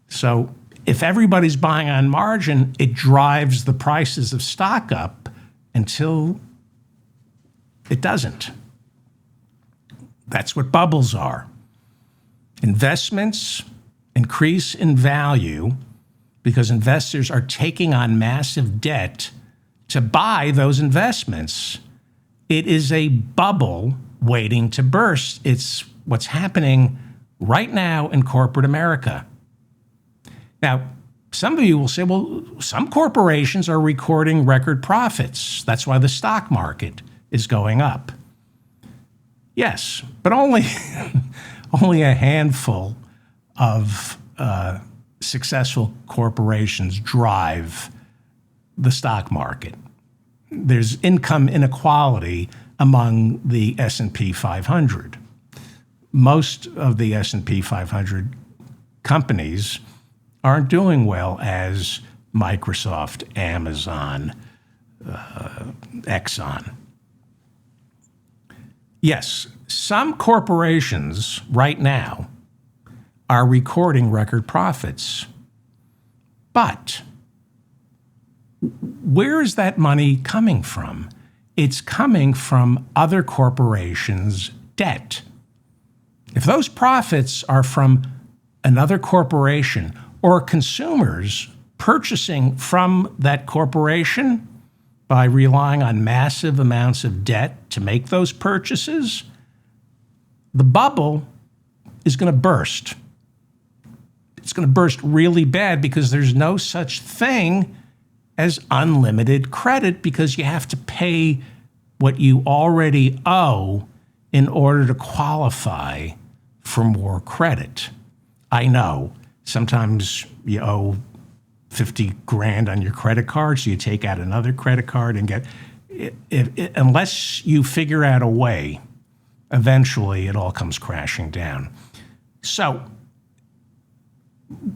So if everybody's buying on margin, it drives the prices of stock up until it doesn't. That's what bubbles are. Investments increase in value because investors are taking on massive debt to buy those investments. It is a bubble waiting to burst. It's what's happening right now in corporate America. Now, some of you will say, well, some corporations are recording record profits. That's why the stock market is going up. Yes, but only a handful of successful corporations drive the stock market. There's income inequality among the S&P 500. Most of the S&P 500 companies aren't doing well as Microsoft, Amazon, Exxon. Yes, some corporations right now are recording record profits. But where is that money coming from? It's coming from other corporations' debt. If those profits are from another corporation or consumers purchasing from that corporation by relying on massive amounts of debt to make those purchases, the bubble is going to burst. It's going to burst really bad because there's no such thing as unlimited credit, because you have to pay what you already owe in order to qualify for more credit. I know sometimes you owe 50 grand on your credit card, so you take out another credit card and get unless you figure out a way, eventually it all comes crashing down. So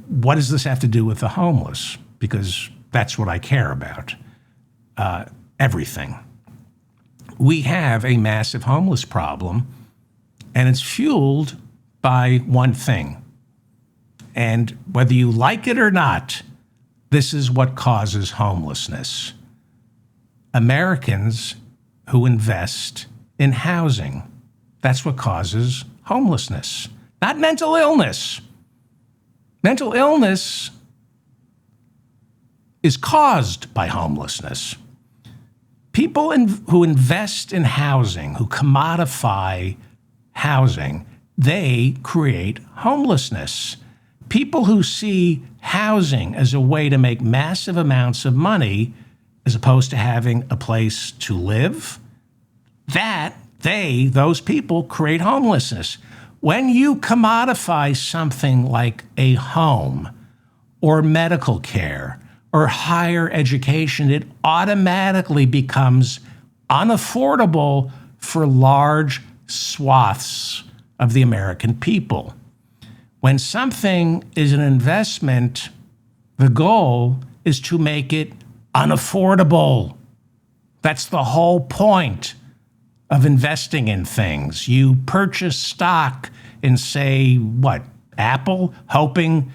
what does this have to do with the homeless? Because that's what I care about. Everything. We have a massive homeless problem, and it's fueled by one thing. And whether you like it or not, this is what causes homelessness. Americans who invest in housing. That's what causes homelessness, not mental illness. Mental illness is caused by homelessness. People who invest in housing, who commodify housing, they create homelessness. People who see housing as a way to make massive amounts of money as opposed to having a place to live, that those people create homelessness. When you commodify something like a home or medical care or higher education, it automatically becomes unaffordable for large swaths of the American people. When something is an investment, the goal is to make it unaffordable. That's the whole point of investing in things. You purchase stock in, say, Apple, hoping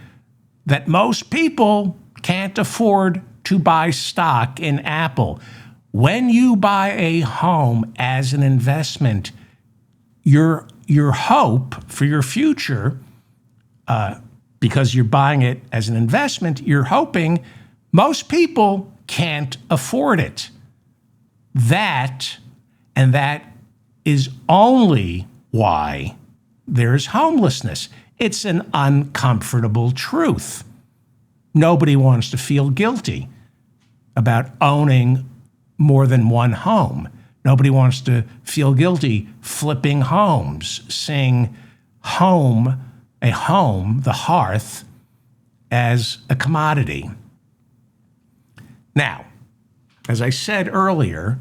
that most people can't afford to buy stock in Apple. When you buy a home as an investment, your hope for your future, because you're buying it as an investment, you're hoping most people can't afford it. That is only why there's homelessness. It's an uncomfortable truth. Nobody wants to feel guilty about owning more than one home. Nobody wants to feel guilty flipping homes, seeing the hearth, as a commodity. Now, as I said earlier,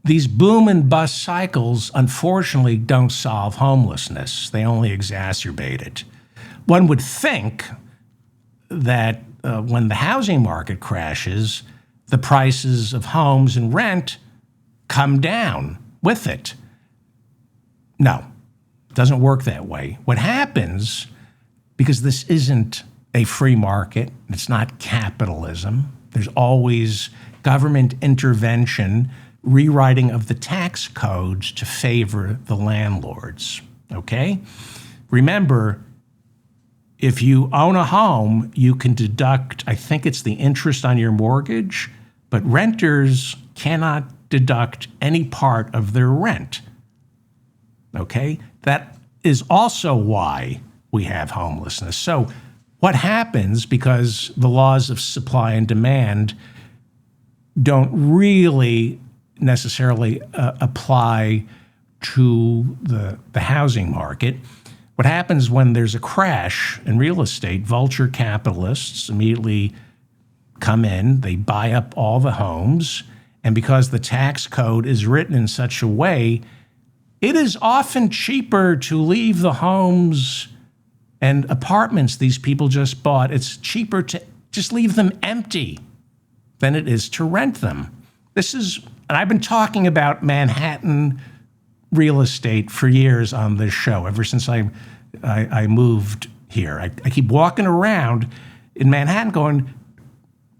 these boom and bust cycles unfortunately don't solve homelessness. They only exacerbate it. One would think that when the housing market crashes, the prices of homes and rent come down with it. No, it doesn't work that way. What happens, because this isn't a free market, it's not capitalism, there's always government intervention, rewriting of the tax codes to favor the landlords, okay? Remember, if you own a home, you can deduct, I think it's the interest on your mortgage, but renters cannot deduct any part of their rent, okay? That is also why we have homelessness. So what happens, because the laws of supply and demand don't really necessarily apply to the housing market. What happens when there's a crash in real estate, vulture capitalists immediately come in, they buy up all the homes, and because the tax code is written in such a way, it is often cheaper to leave the homes and apartments these people just bought. It's cheaper to just leave them empty than it is to rent them. And I've been talking about Manhattan real estate for years on this show, ever since I moved here. I keep walking around in Manhattan going,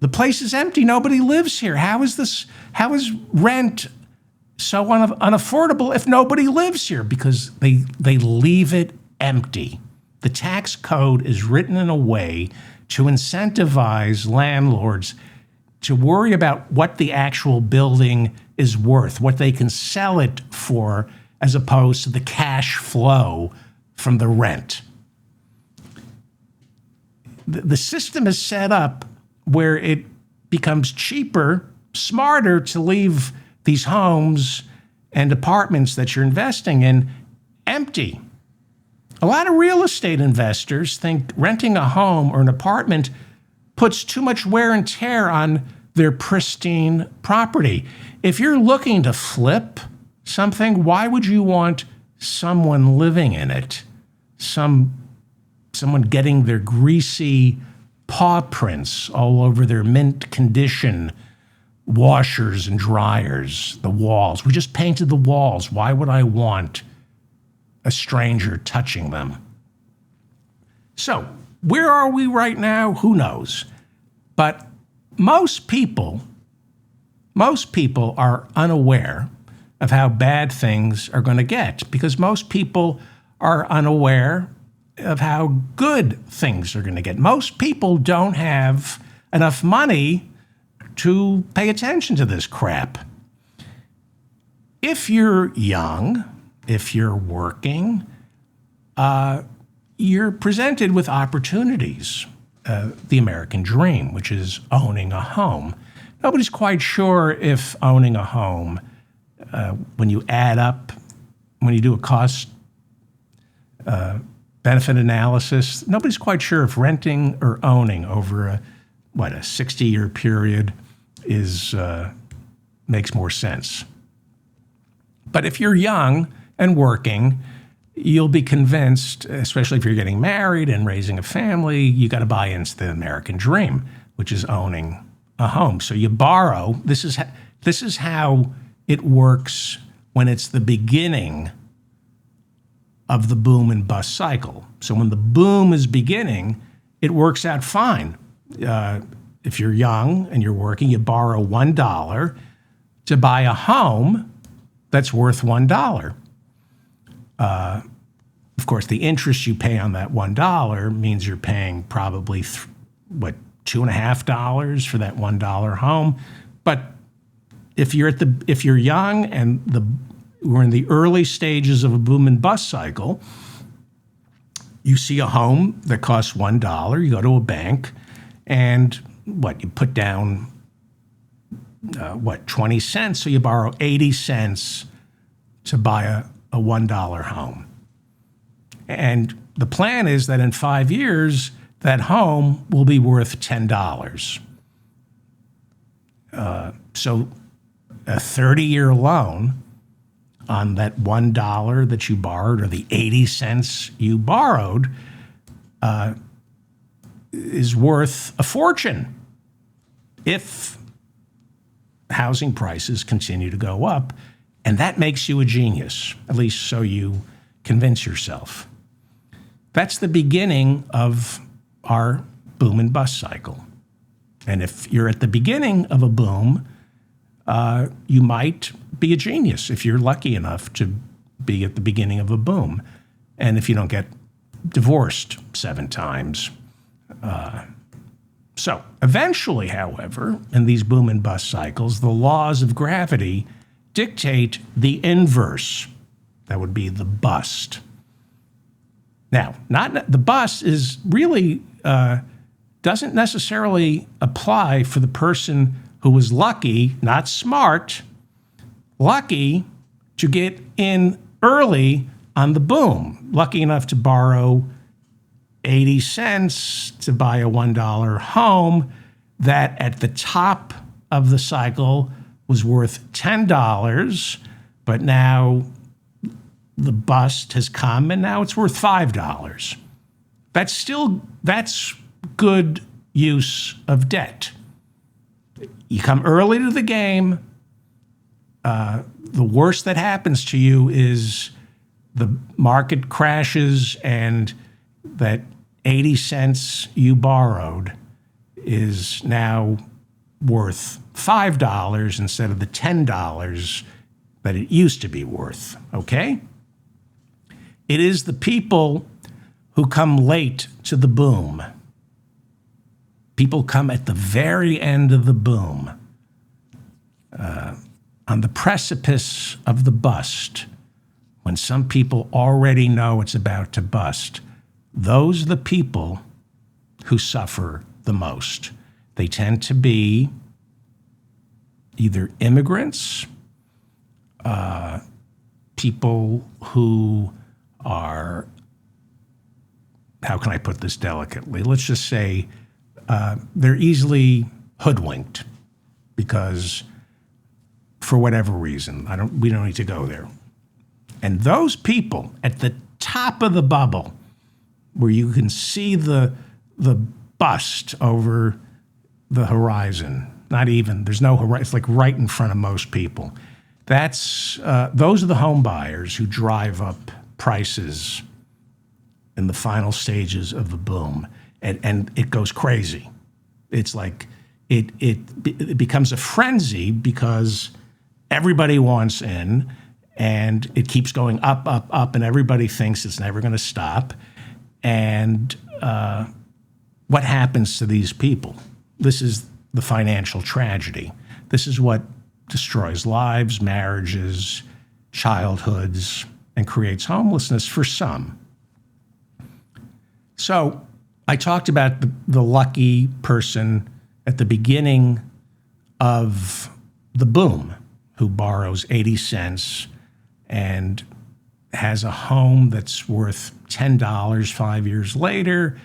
the place is empty, nobody lives here. How is rent so unaffordable if nobody lives here? Because they leave it empty. The tax code is written in a way to incentivize landlords to worry about what the actual building is worth, what they can sell it for, as opposed to the cash flow from the rent. The system is set up where it becomes cheaper, smarter to leave these homes and apartments that you're investing in empty. A lot of real estate investors think renting a home or an apartment puts too much wear and tear on their pristine property. If you're looking to flip something, why would you want someone living in it? Someone getting their greasy paw prints all over their mint condition washers and dryers, the walls. We just painted the walls. Why would I want a stranger touching them? So, where are we right now? Who knows? But most people are unaware of how bad things are going to get, because most people are unaware of how good things are going to get. Most people don't have enough money to pay attention to this crap. If you're young, if you're working, you're presented with opportunities. The American dream, which is owning a home. Nobody's quite sure if owning a home, when you add up when you do a cost benefit analysis, nobody's quite sure if renting or owning over a 60-year period is makes more sense. But if you're young and working, you'll be convinced, especially if you're getting married and raising a family, you got to buy into the American dream, which is owning a home. So you borrow. This is how it works when it's the beginning of the boom and bust cycle. So when the boom is beginning, it works out fine. If you're young and you're working, you borrow $1 to buy a home that's worth $1. Of course, the interest you pay on that $1 means you're paying probably $2.50 for that $1 home. But if you're young and we're in the early stages of a boom and bust cycle, you see a home that costs $1, you go to a bank, and you put down 20 cents, so you borrow 80 cents to buy a $1 home. And the plan is that in 5 years, that home will be worth $10. So a 30-year loan on that $1 that you borrowed, or the 80 cents you borrowed, is worth a fortune if housing prices continue to go up. And that makes you a genius, at least so you convince yourself. That's the beginning of our boom and bust cycle. And if you're at the beginning of a boom, you might be a genius if you're lucky enough to be at the beginning of a boom. And if you don't get divorced 7 times. So eventually, however, in these boom and bust cycles, the laws of gravity dictate the inverse. That would be the bust. Now, the bust is really doesn't necessarily apply for the person who was lucky, not smart, lucky to get in early on the boom, lucky enough to borrow 80 cents to buy a $1 home that at the top of the cycle was worth $10, but now the bust has come and now it's worth $5. That's good use of debt. You come early to the game. The worst that happens to you is the market crashes and that 80 cents you borrowed is now worth $5 instead of the $10 that it used to be worth, okay? It is the people who come late to the boom. People come at the very end of the boom, on the precipice of the bust, when some people already know it's about to bust. Those are the people who suffer the most. They tend to be either immigrants, people who are, how can I put this delicately? Let's just say they're easily hoodwinked because for whatever reason, we don't need to go there. And those people at the top of the bubble, where you can see the bust over the horizon, there's no horizon, it's like right in front of most people. Those are the home buyers who drive up prices in the final stages of the boom. And it goes crazy. It's like it becomes a frenzy because everybody wants in, and it keeps going up, up, up, and everybody thinks it's never going to stop. And what happens to these people? This is the financial tragedy. This is what destroys lives, marriages, childhoods, and creates homelessness for some. So I talked about the lucky person at the beginning of the boom who borrows 80 cents and has a home that's worth $10 5 years later,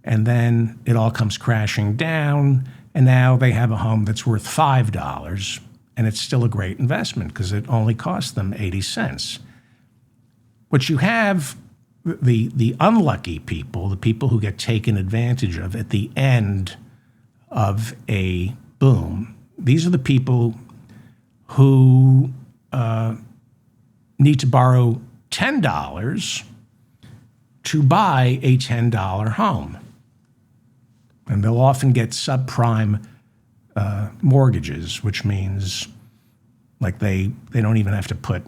and then it all comes crashing down, and now they have a home that's worth $5, and it's still a great investment because it only cost them 80 cents. What you have, the unlucky people, the people who get taken advantage of at the end of a boom, these are the people who need to borrow $10 to buy a $10 home. And they'll often get subprime mortgages, which means like they don't even have to put,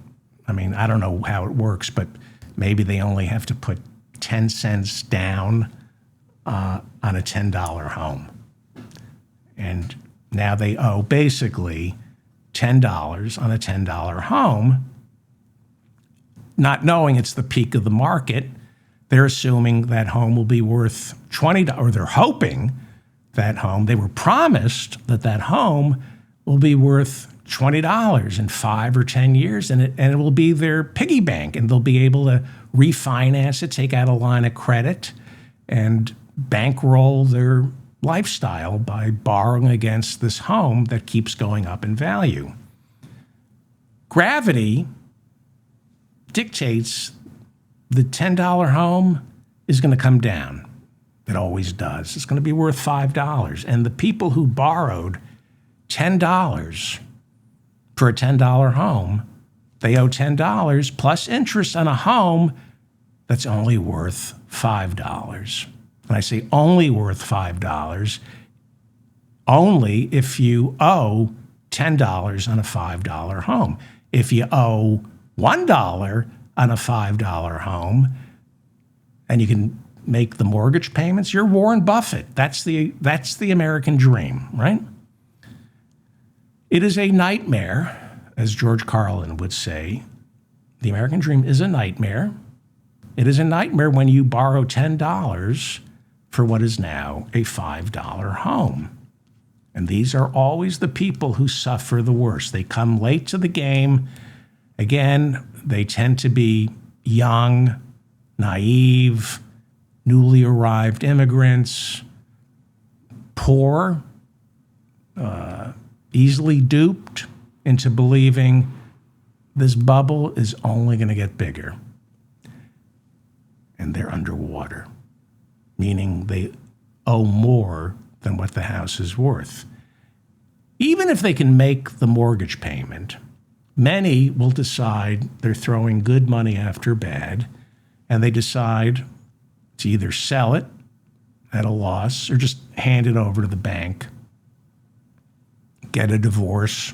I mean, I don't know how it works, but maybe they only have to put 10 cents down on a $10 home. And now they owe basically $10 on a $10 home, not knowing it's the peak of the market. They're assuming that home will be worth $20, or they're hoping they were promised that that home will be worth $20 in 5 or 10 years, and it will be their piggy bank, and they'll be able to refinance it, take out a line of credit, and bankroll their lifestyle by borrowing against this home that keeps going up in value. Gravity dictates the $10 home is going to come down. It always does. It's going to be worth $5. And the people who borrowed $10 for a $10 home, they owe $10 plus interest on a home that's only worth $5. And I say only worth $5, only if you owe $10 on a $5 home. If you owe $1 on a $5 home and you can make the mortgage payments, you're Warren Buffett. That's the American dream, right? It is a nightmare, as George Carlin would say. The American dream is a nightmare. It is a nightmare when you borrow $10 for what is now a $5 home. And these are always the people who suffer the worst. They come late to the game. Again, they tend to be young, naive, newly arrived immigrants, poor, easily duped into believing this bubble is only going to get bigger. And they're underwater, meaning they owe more than what the house is worth. Even if they can make the mortgage payment, many will decide they're throwing good money after bad, and they decide to either sell it at a loss or just hand it over to the bank, get a divorce.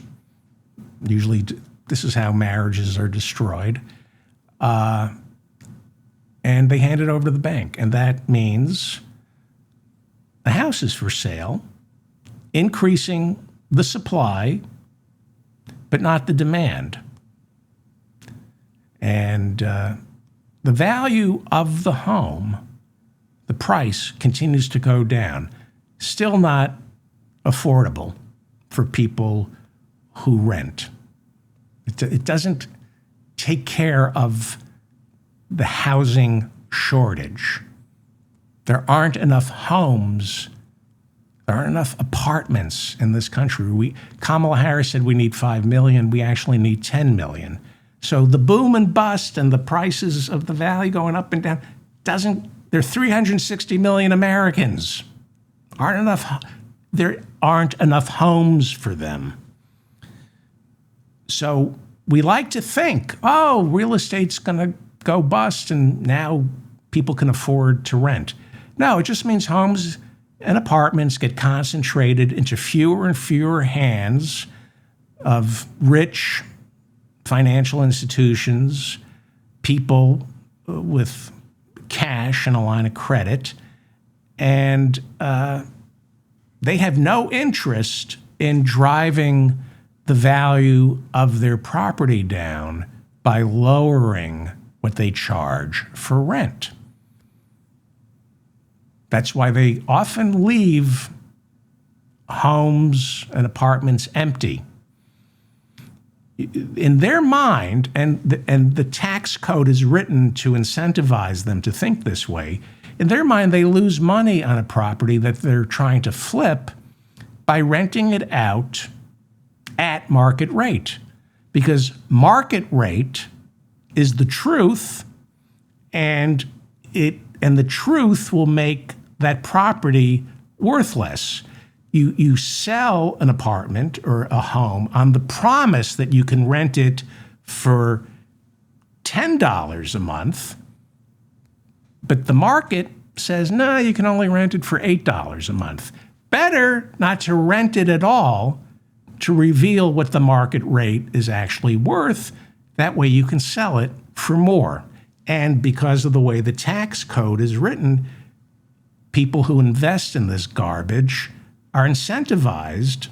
Usually, this is how marriages are destroyed. And they hand it over to the bank. And that means the house is for sale, increasing the supply, but not the demand. And the value of the home, the price continues to go down. Still not affordable for people who rent. It doesn't take care of the housing shortage. There aren't enough homes. There aren't enough apartments in this country. Kamala Harris said we need 5 million. We actually need 10 million. So the boom and bust and the prices of the value going up and down there are 360 million Americans. There aren't enough homes for them. So we like to think, real estate's going to go bust and now people can afford to rent. No, it just means homes and apartments get concentrated into fewer and fewer hands of rich financial institutions, people with cash and a line of credit, and they have no interest in driving the value of their property down by lowering what they charge for rent. That's why they often leave homes and apartments empty. in their mind, and the tax code is written to incentivize them to think this way, in their mind, they lose money on a property that they're trying to flip by renting it out at market rate. Because market rate is the truth, and the truth will make that property worthless. You sell an apartment or a home on the promise that you can rent it for $10 a month, but the market says, no, you can only rent it for $8 a month. Better not to rent it at all, to reveal what the market rate is actually worth. That way you can sell it for more. And because of the way the tax code is written, people who invest in this garbage are incentivized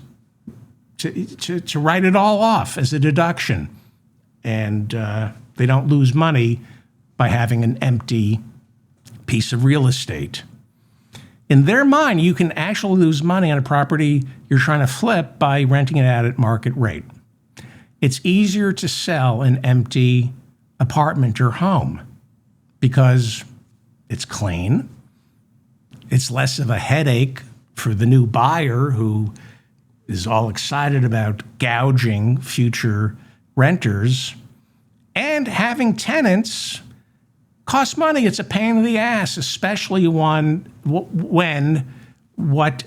to write it all off as a deduction. And they don't lose money by having an empty piece of real estate. In their mind, you can actually lose money on a property you're trying to flip by renting it out at market rate. It's easier to sell an empty apartment or home because it's clean. It's less of a headache for the new buyer who is all excited about gouging future renters. And having tenants costs money. It's a pain in the ass, especially when what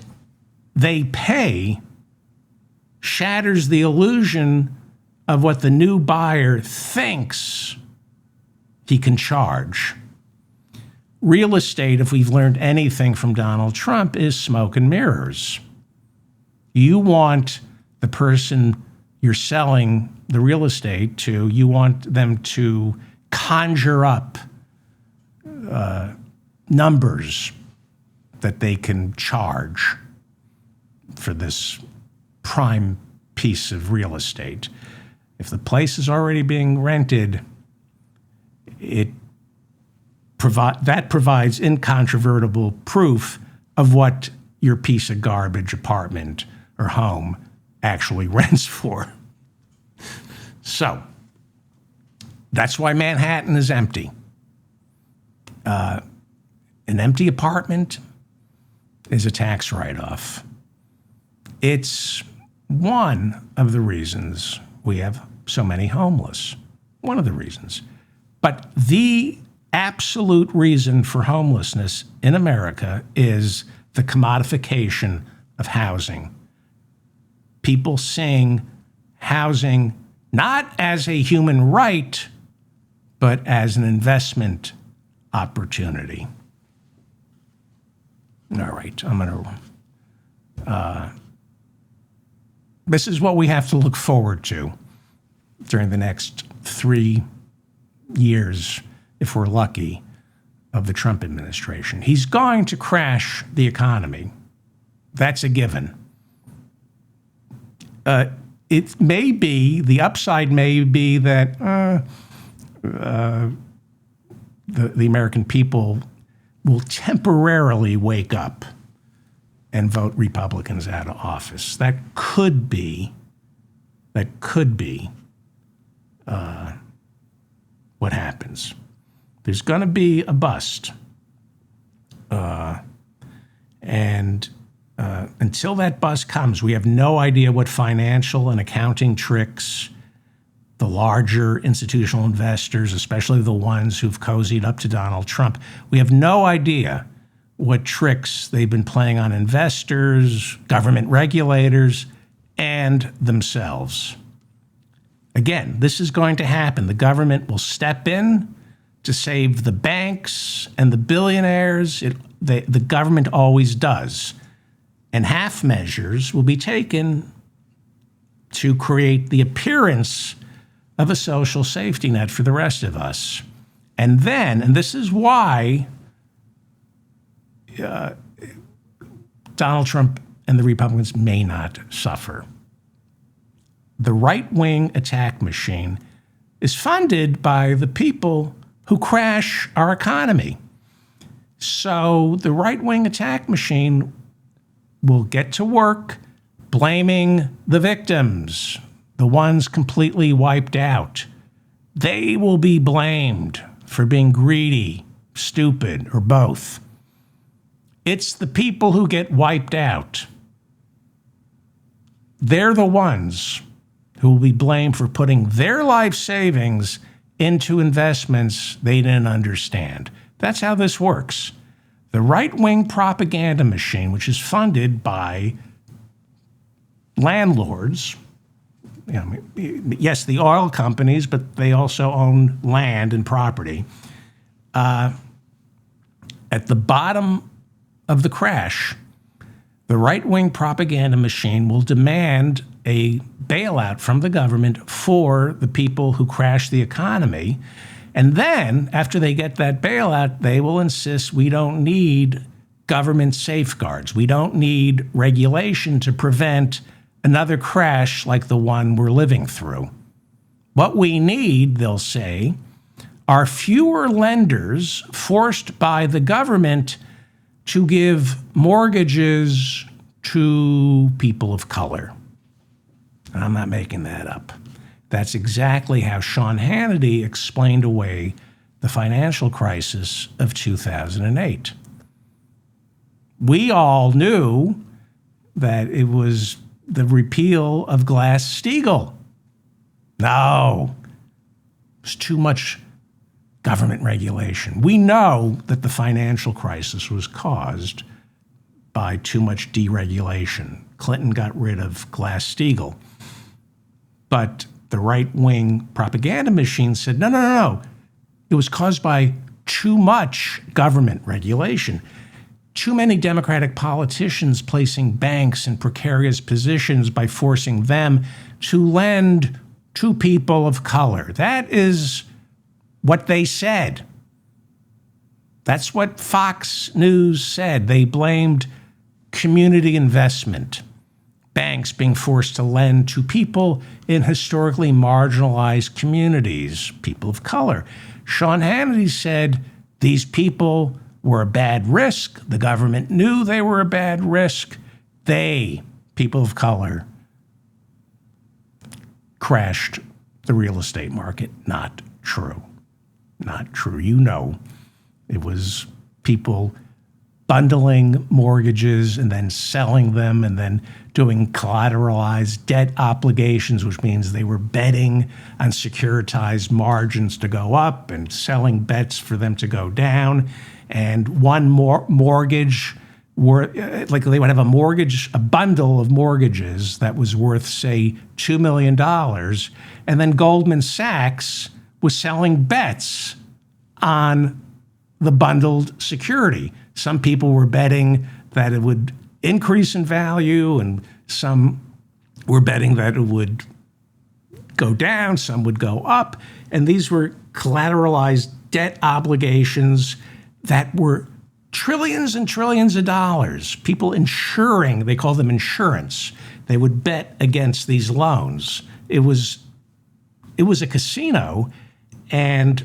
they pay shatters the illusion of what the new buyer thinks he can charge. Real estate, if we've learned anything from Donald Trump, is smoke and mirrors. You want the person you're selling the real estate to, you want them to conjure up numbers that they can charge for this prime piece of real estate. If the place is already being rented, that provides incontrovertible proof of what your piece of garbage apartment or home actually rents for. So that's why Manhattan is empty. An empty apartment is a tax write-off. It's one of the reasons we have so many homeless. One of the reasons. But the absolute reason for homelessness in America is the commodification of housing. People seeing housing not as a human right, but as an investment opportunity. All right, this is what we have to look forward to during the next 3 years, if we're lucky, of the Trump administration. He's going to crash the economy. That's a given. It may be, the upside may be that the American people will temporarily wake up and vote Republicans out of office. That could be what happens. There's going to be a bust. And until that bust comes, we have no idea what financial and accounting tricks the larger institutional investors, especially the ones who've cozied up to Donald Trump, we have no idea what tricks they've been playing on investors, government regulators, and themselves. Again, this is going to happen. The government will step in to save the banks and the billionaires. The government always does. And half measures will be taken to create the appearance of a social safety net for the rest of us. And then, and this is why Donald Trump and the Republicans may not suffer. The right-wing attack machine is funded by the people who crash our economy. So the right-wing attack machine will get to work blaming the victims, the ones completely wiped out, they will be blamed for being greedy, stupid, or both. It's the people who get wiped out. They're the ones who will be blamed for putting their life savings into investments they didn't understand. That's how this works. The right-wing propaganda machine, which is funded by landlords, yes, the oil companies, but they also own land and property. At the bottom of the crash, the right-wing propaganda machine will demand a bailout from the government for the people who crashed the economy. And then, after they get that bailout, they will insist we don't need government safeguards. We don't need regulation to prevent another crash like the one we're living through. What we need, they'll say, are fewer lenders forced by the government to give mortgages to people of color. And I'm not making that up. That's exactly how Sean Hannity explained away the financial crisis of 2008. We all knew that it was the repeal of Glass-Steagall. No, it was too much government regulation. We know that the financial crisis was caused by too much deregulation. Clinton got rid of Glass-Steagall. But the right-wing propaganda machine said, no. It was caused by too much government regulation. Too many Democratic politicians placing banks in precarious positions by forcing them to lend to people of color. That is what they said. That's what Fox News said. They blamed community investment, banks being forced to lend to people in historically marginalized communities, people of color. Sean Hannity said these people were a bad risk. The government knew they were a bad risk. They, people of color, crashed the real estate market. Not true. Not true. You know, it was people bundling mortgages and then selling them and then doing collateralized debt obligations, which means they were betting on securitized margins to go up and selling bets for them to go down. And one mortgage, like they would have a bundle of mortgages that was worth, say, $2 million. And then Goldman Sachs was selling bets on the bundled security. Some people were betting that it would increase in value, and some were betting that it would go down, some would go up. And these were collateralized debt obligations that were trillions and trillions of dollars. People insuring, they call them insurance. They would bet against these loans. It was a casino, and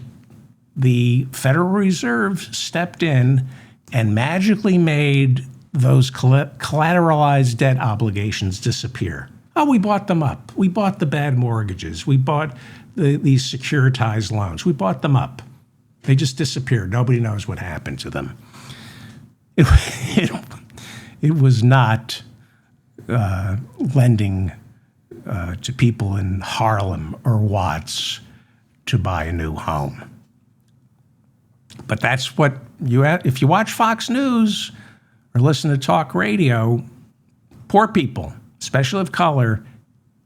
the Federal Reserve stepped in and magically made those collateralized debt obligations disappear. Oh, we bought them up. We bought the bad mortgages. We bought these securitized loans. We bought them up. They just disappeared. Nobody knows what happened to them. It was not lending to people in Harlem or Watts to buy a new home. But that's what if you watch Fox News or listen to talk radio, poor people, especially of color,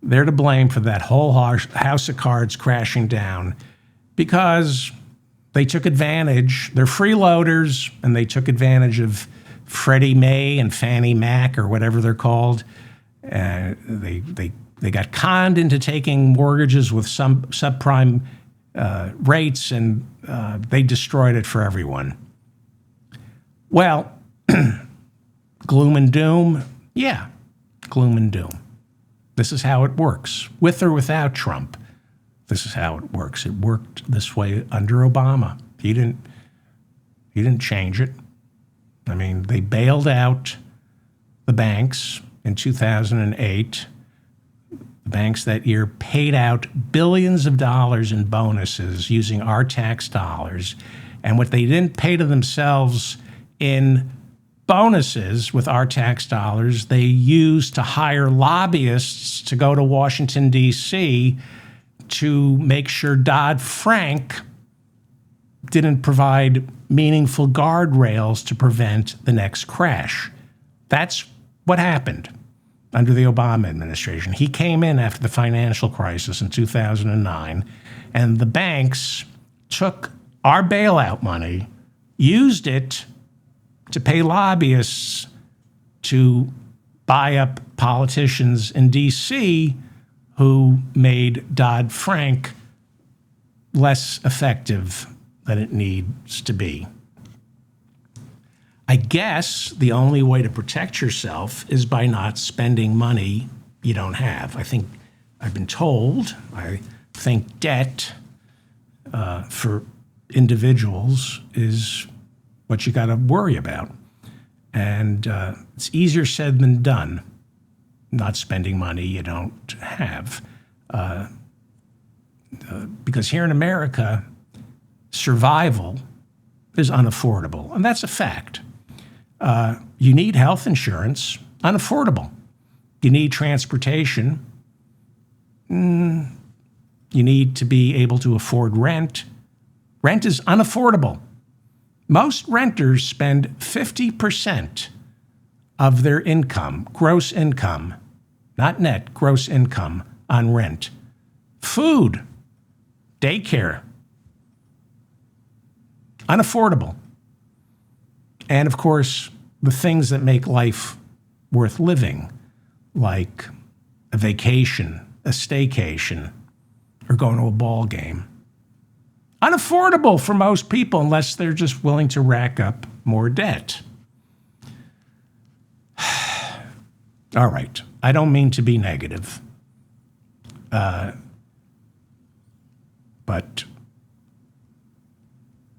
they're to blame for that whole house of cards crashing down because they took advantage. They're freeloaders, and they took advantage of Freddie Mae and Fannie Mac or whatever they're called. They got conned into taking mortgages with some subprime rates, and they destroyed it for everyone. Well, gloom and doom, yeah, gloom and doom. This is how it works, with or without Trump. This is how it works. It worked this way under Obama. He didn't change it. I mean, they bailed out the banks in 2008. the banks that year paid out billions of dollars in bonuses using our tax dollars. And what they didn't pay to themselves in bonuses with our tax dollars, they used to hire lobbyists to go to Washington, D.C. to make sure Dodd-Frank didn't provide meaningful guardrails to prevent the next crash. That's what happened under the Obama administration. He came in after the financial crisis in 2009, and the banks took our bailout money, used it to pay lobbyists to buy up politicians in D.C. who made Dodd-Frank less effective than it needs to be. I guess the only way to protect yourself is by not spending money you don't have. I've been told, I think debt for individuals is what you got to worry about. And it's easier said than done, not spending money you don't have. Because here in America, survival is unaffordable, and that's a fact. You need health insurance, unaffordable. You need transportation. You need to be able to afford rent. Rent is unaffordable. Most renters spend 50% of their income, gross income, not net, gross income, on rent. Food, daycare, unaffordable. And of course, the things that make life worth living, like a vacation, a staycation, or going to a ball game. Unaffordable for most people unless they're just willing to rack up more debt. All right, I don't mean to be negative, but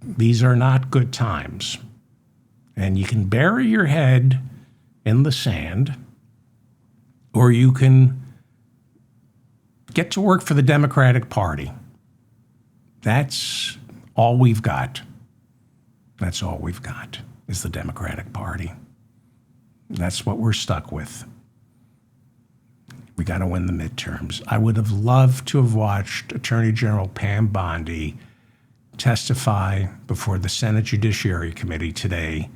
these are not good times. And you can bury your head in the sand, or you can get to work for the Democratic Party. That's all we've got. That's all we've got is the Democratic Party. That's what we're stuck with. We got to win the midterms. I would have loved to have watched Attorney General Pam Bondi testify before the Senate Judiciary Committee today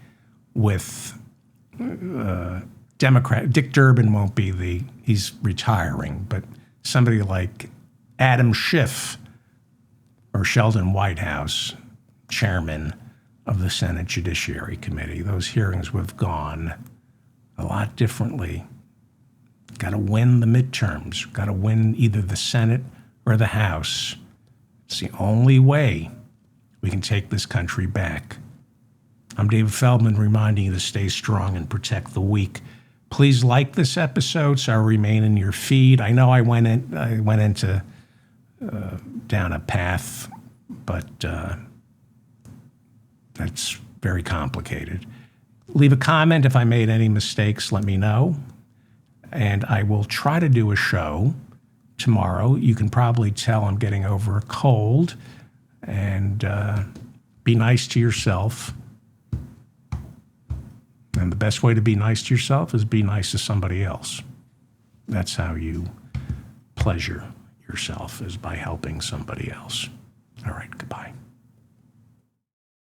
with Democrat. Dick Durbin won't be he's retiring, but somebody like Adam Schiff or Sheldon Whitehouse, chairman of the Senate Judiciary Committee. Those hearings would have gone a lot differently. Got to win the midterms. Got to win either the Senate or the House. It's the only way we can take this country back. I'm David Feldman, reminding you to stay strong and protect the weak. Please like this episode so I'll remain in your feed. I know I went into down a path, but that's very complicated. Leave a comment if I made any mistakes. Let me know. And I will try to do a show tomorrow. You can probably tell I'm getting over a cold. And be nice to yourself. And the best way to be nice to yourself is be nice to somebody else. That's how you pleasure yourself, is by helping somebody else. All right, goodbye.